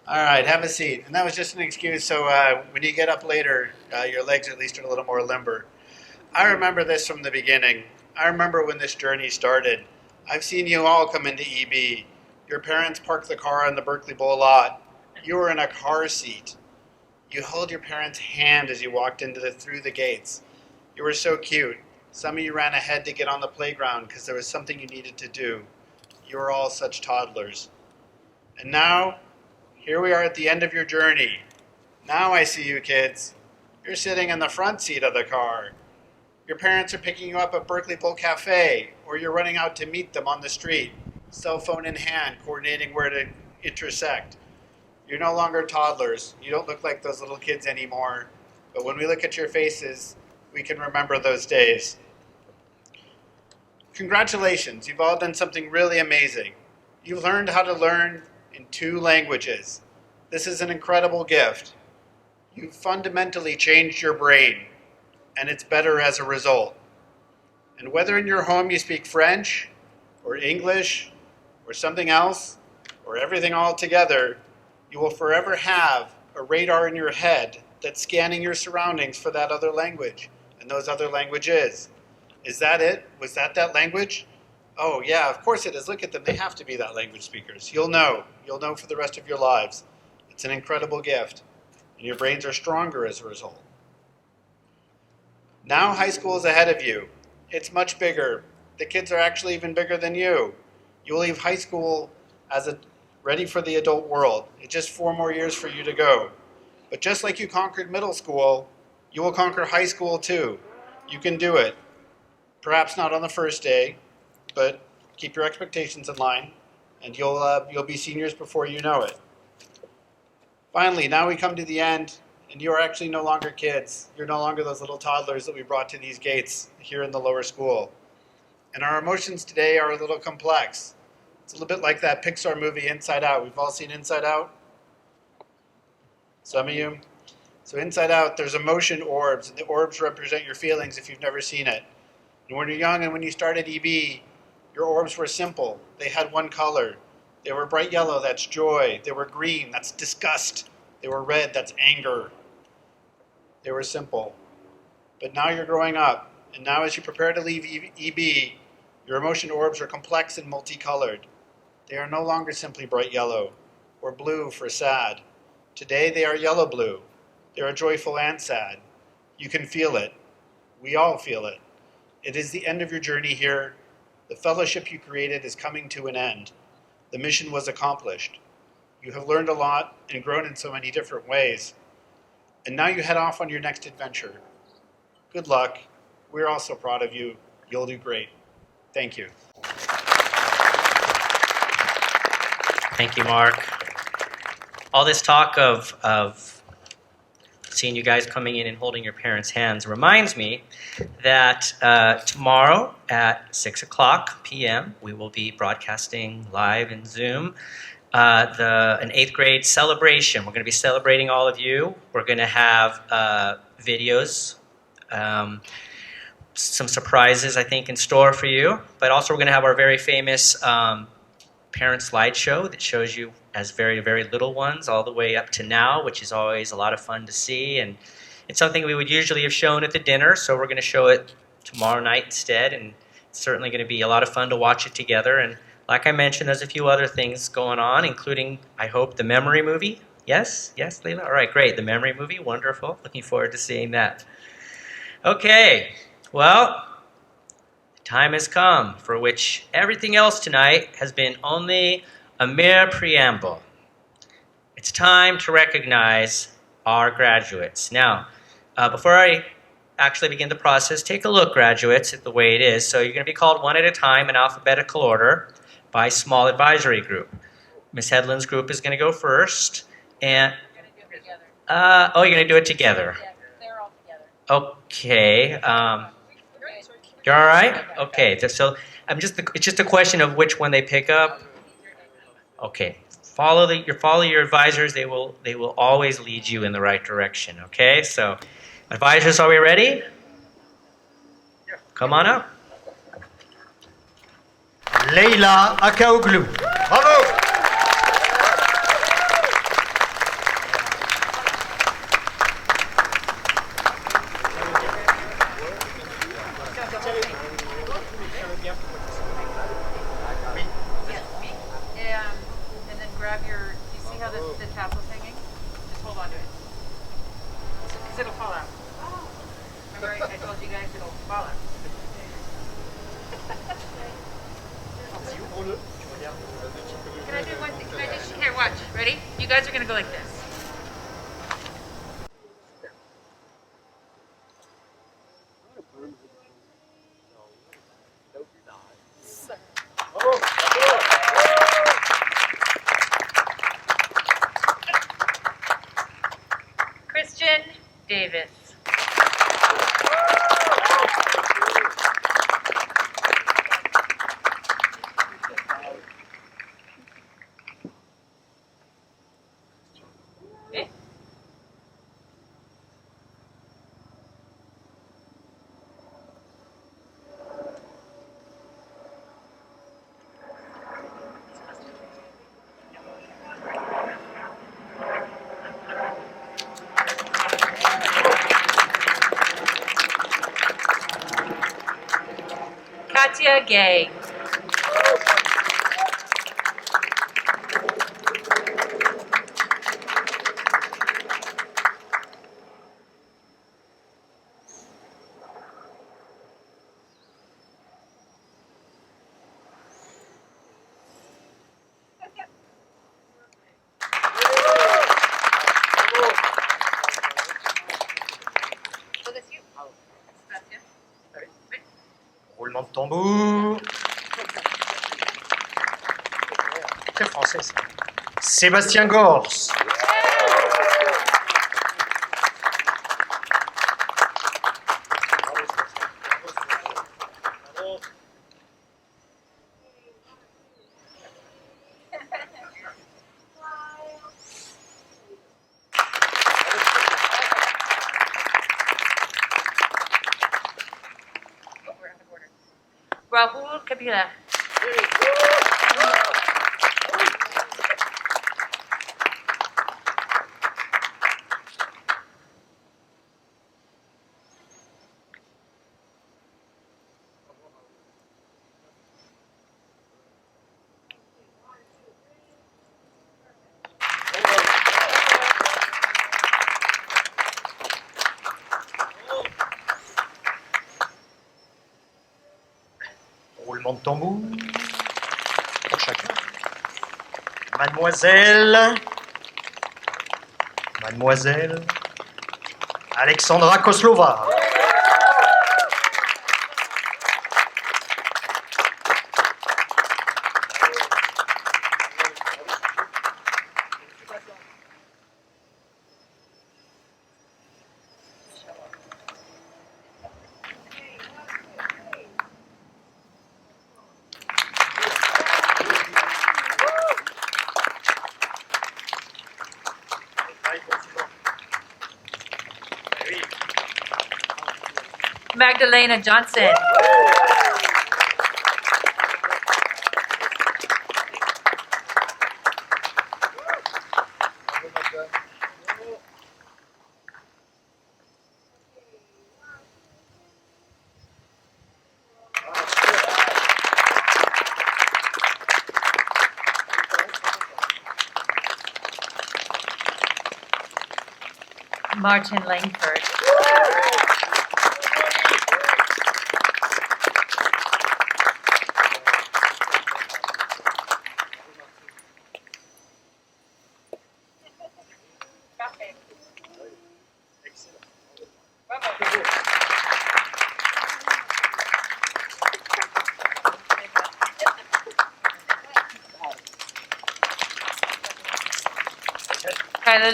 Speaker 11: All right, have a seat. And that was just an excuse so when you get up later, your legs at least are a little more limber. I remember this from the beginning. I remember when this journey started. I've seen you all come into EB. Your parents parked the car on the Berkeley Bowl lot. You were in a car seat. You held your parents' hand as you walked through the gates. You were so cute. Some of you ran ahead to get on the playground because there was something you needed to do. You are all such toddlers. And now, here we are at the end of your journey. Now I see you kids. You're sitting in the front seat of the car. Your parents are picking you up at Berkeley Bowl Cafe, or you're running out to meet them on the street, cell phone in hand, coordinating where to intersect. You're no longer toddlers. You don't look like those little kids anymore. But when we look at your faces, we can remember those days. Congratulations, you've all done something really amazing. You've learned how to learn in 2 languages. This is an incredible gift. You've fundamentally changed your brain, and it's better as a result. And whether in your home you speak French, or English, or something else, or everything all together, you will forever have a radar in your head that's scanning your surroundings for that other language, and those other languages. Is that it? Was that language? Oh yeah, of course it is. Look at them, they have to be that language speakers. You'll know for the rest of your lives. It's an incredible gift, and your brains are stronger as a result. Now high school is ahead of you. It's much bigger. The kids are actually even bigger than you. You'll leave high school ready for the adult world. It's just 4 more years for you to go. But just like you conquered middle school, you will conquer high school too. You can do it. Perhaps not on the first day, but keep your expectations in line, and you'll be seniors before you know it. Finally, now we come to the end, and you are actually no longer kids. You're no longer those little toddlers that we brought to these gates here in the lower school. And our emotions today are a little complex. It's a little bit like that Pixar movie, Inside Out. We've all seen Inside Out? Some of you? So Inside Out, there's emotion orbs, and the orbs represent your feelings if you've never seen it. And when you're young and when you started EB, your orbs were simple. They had one color. They were bright yellow, that's joy. They were green, that's disgust. They were red, that's anger. They were simple. But now you're growing up, and now as you prepare to leave EB, your emotion orbs are complex and multicolored. They are no longer simply bright yellow, or blue for sad. Today they are yellow-blue. They are joyful and sad. You can feel it. We all feel it. It is the end of your journey here. The fellowship you created is coming to an end. The mission was accomplished. You have learned a lot and grown in so many different ways. And now you head off on your next adventure. Good luck. We're also proud of you. You'll do great. Thank you.
Speaker 1: Thank you, Mark. All this talk of seeing you guys coming in and holding your parents' hands reminds me that tomorrow at 6:00 p.m. we will be broadcasting live in Zoom an 8th grade celebration. We're going to be celebrating all of you. We're going to have videos, some surprises, I think, in store for you. But also we're going to have our very famous parent slideshow that shows you as very, very little ones all the way up to now, which is always a lot of fun to see. And it's something we would usually have shown at the dinner, so we're going to show it tomorrow night instead. And it's certainly going to be a lot of fun to watch it together. And like I mentioned, there's a few other things going on, including, I hope, the memory movie. Yes? Yes, Leyla? All right, great. The memory movie, wonderful. Looking forward to seeing that. Okay, well, time has come for which everything else tonight has been only a mere preamble. It's time to recognize our graduates. Now, before I actually begin the process, take a look, graduates, at the way it is. So you're going to be called one at a time in alphabetical order by small advisory group. Ms. Hedlund's group is going to go first. And
Speaker 9: We're going to do it together.
Speaker 1: oh, you're going to do it together.
Speaker 9: Yeah, they're all together.
Speaker 1: Okay. You're all right? Okay. So it's just a question of which one they pick up. Okay. Follow your advisors. They will always lead you in the right direction. Okay. So, advisors, are we ready? Come on up.
Speaker 8: Leyla Akcaoglu. Bravo!
Speaker 9: And then grab your, do you see how the tassel's hanging? Just hold on to it. Because it'll fall out. Remember I told you guys it'll fall out.
Speaker 12: Can I do one thing? Can I just, here, watch. Ready? You guys are going to go like this. Christian Davis. Okay. Katya Gay.
Speaker 8: Roulement de tambour. Très français, ça. Sebastien Gorce.
Speaker 12: Rahul Kapila.
Speaker 8: Roulement de tambour. Pour chacun. Mademoiselle Alexandra Kozlova.
Speaker 12: Magdalena Johnson. Martin Langford.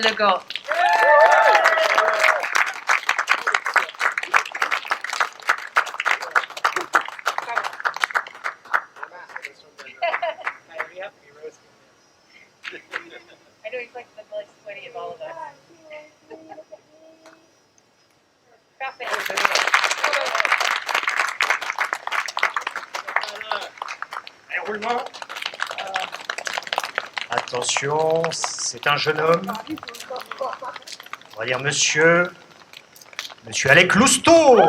Speaker 12: LeGault. I know he's like the most sweaty of all of us.
Speaker 8: Attention, c'est un jeune homme. On va dire monsieur Alec Lousteau.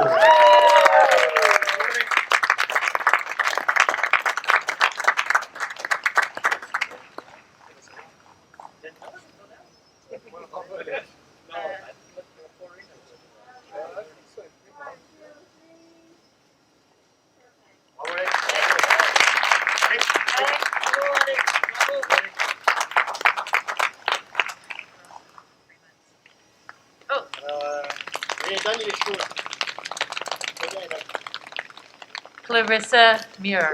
Speaker 12: Clarissa Mure.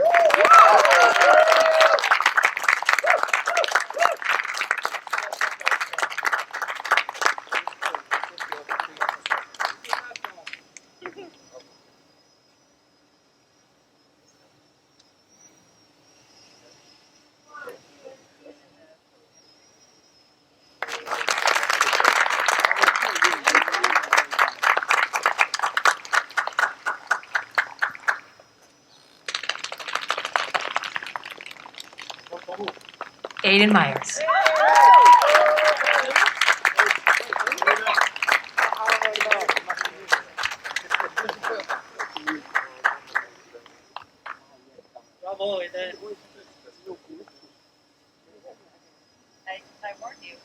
Speaker 12: Aiden Myers.
Speaker 1: Bravo, Aiden.
Speaker 12: I warned you.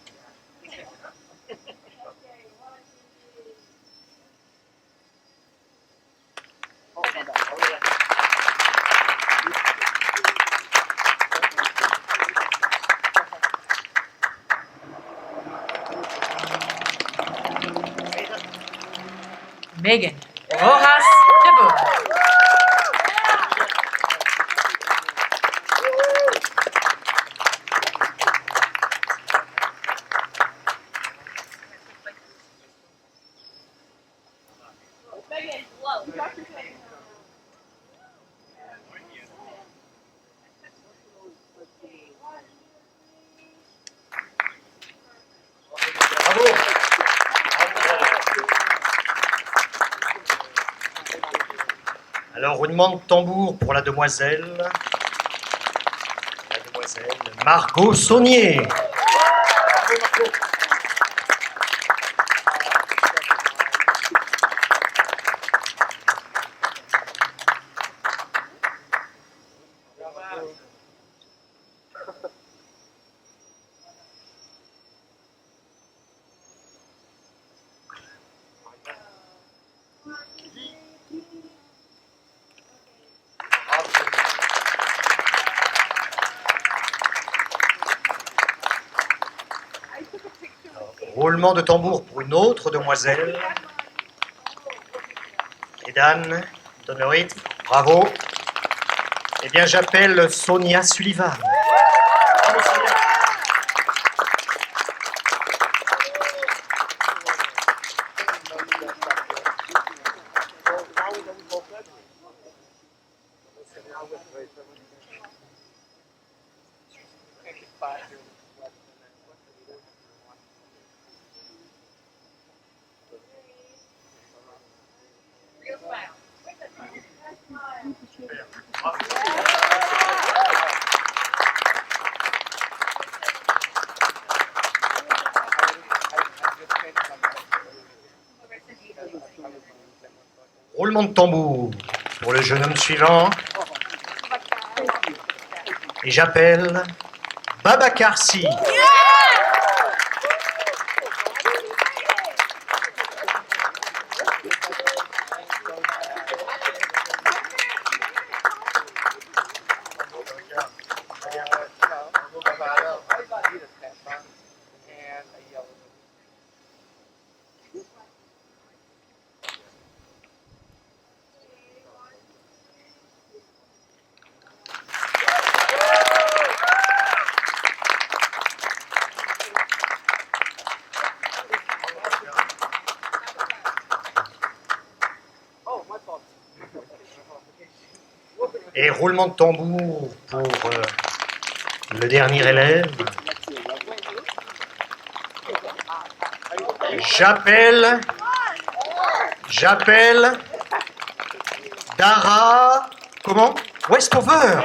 Speaker 12: Megan Rojas DeBoer.
Speaker 8: Alors, roulement de tambour pour la demoiselle Margot Saunier. Roulement de tambour pour une autre demoiselle. Et Dan, donne le rythme. Bravo. Eh bien, j'appelle Sonia Sullivan. Bravo, Sonia. Roulement de tambour pour le jeune homme suivant. Et j'appelle Babacar Sy. Et roulement de tambour pour le dernier élève. J'appelle Dara, comment? Westover.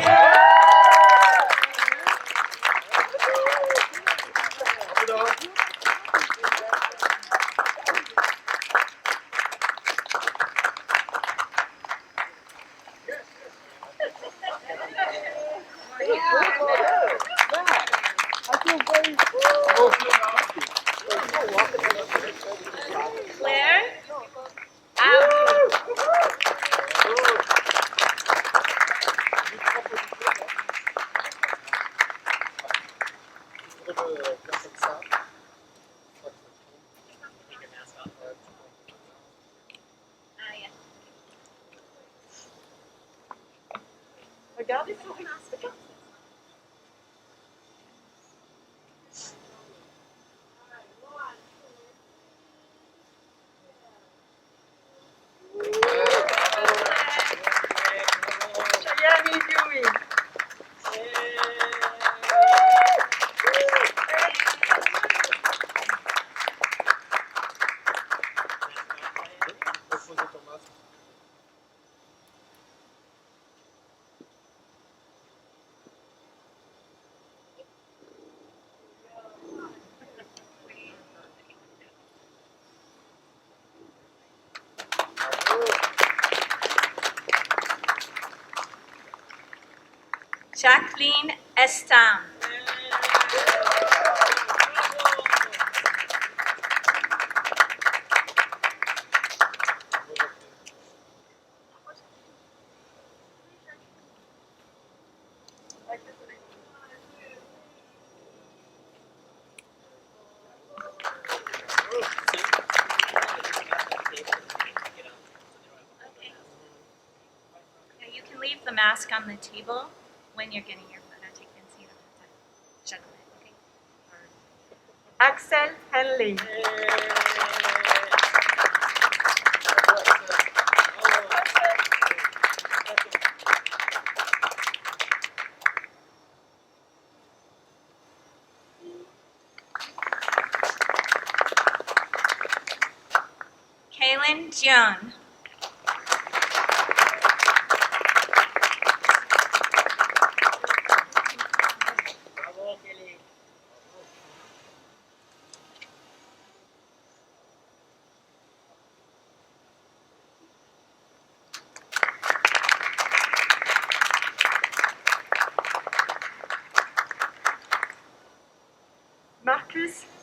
Speaker 13: Regardez, souris. Regarde. Cahyani Dewi.
Speaker 10: Jacqueline Estimbre. You can leave the mask on the table when you're getting your photo taken, so you don't have to juggle it, okay?
Speaker 13: Axel Hanley.
Speaker 10: Caelan Jeon.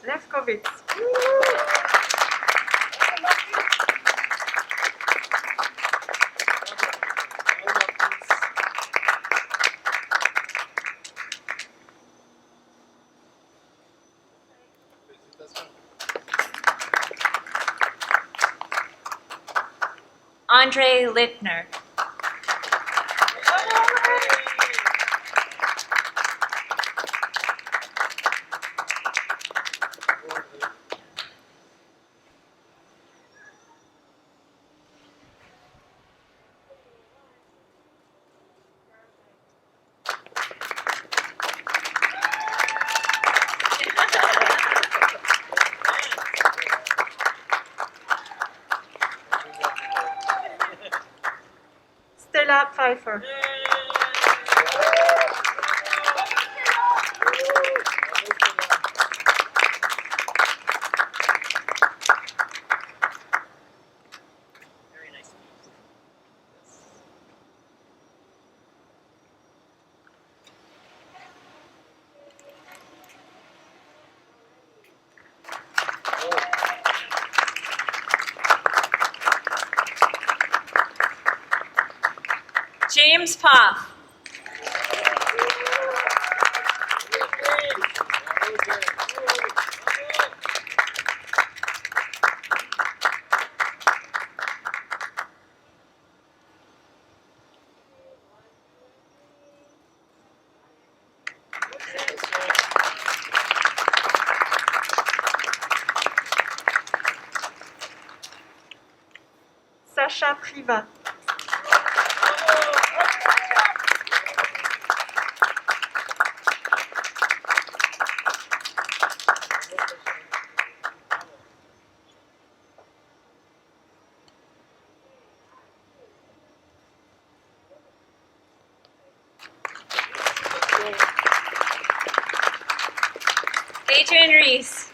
Speaker 13: Lefkovits.
Speaker 10: Lintner.
Speaker 13: Stella Pfeifer.
Speaker 10: James Poff.
Speaker 13: Sacha Privat.
Speaker 10: Adrian Reese.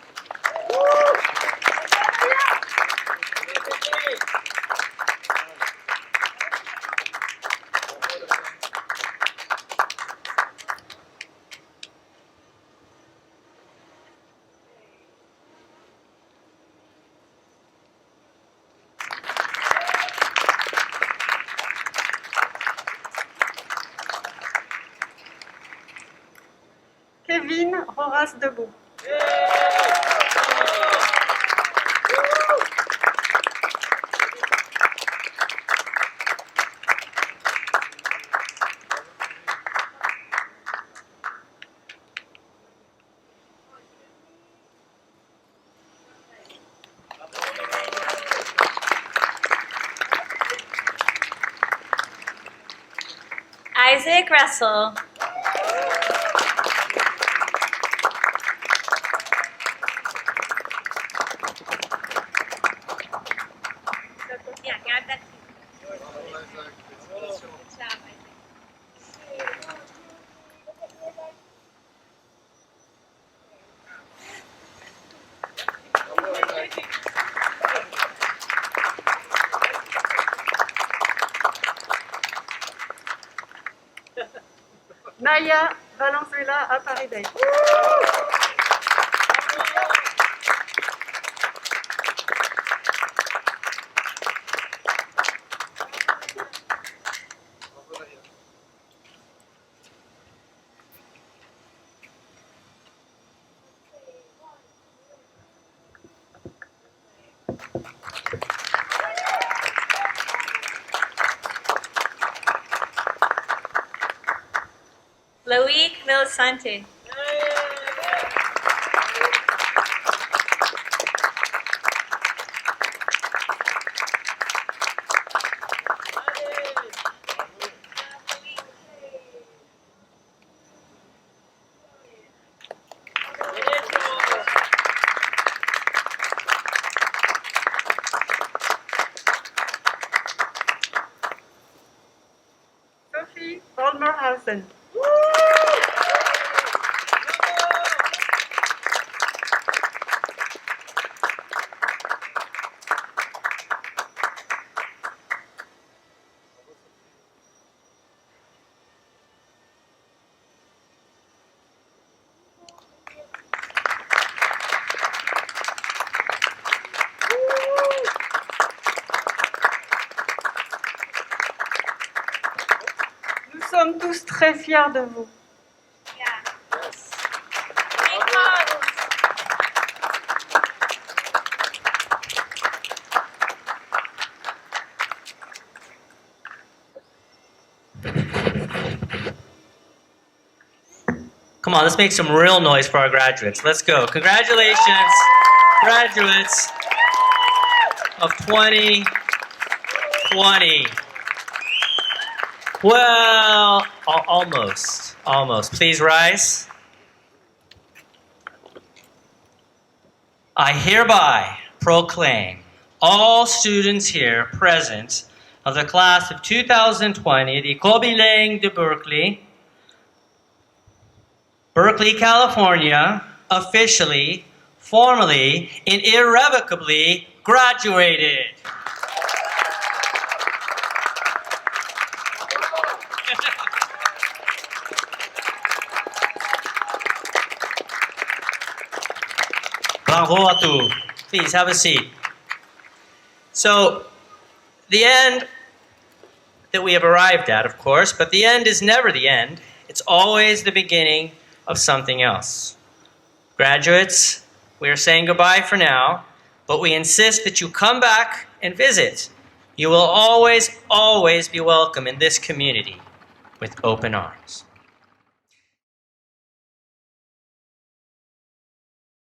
Speaker 13: Kevin Horace Debout.
Speaker 10: Isaac Russell. Yeah, grab that. Good job, Isaac.
Speaker 13: Naia, Valenzuela-Aperribay.
Speaker 10: Loic Villasante.
Speaker 13: Sophie Volmerhausen. Nous sommes tous très fiers de vous.
Speaker 1: Come on, let's make some real noise for our graduates. Let's go. Congratulations, graduates of 2020. Well, almost. Please rise. I hereby proclaim all students here present of the class of 2020 at École Bilingue de Berkeley, California, officially, formally, and irrevocably graduated. Bravo à tous. Please have a seat. So, the end that we have arrived at, of course, but the end is never the end. It's always the beginning of something else. Graduates, we are saying goodbye for now, but we insist that you come back and visit. You will always, always be welcome in this community with open arms.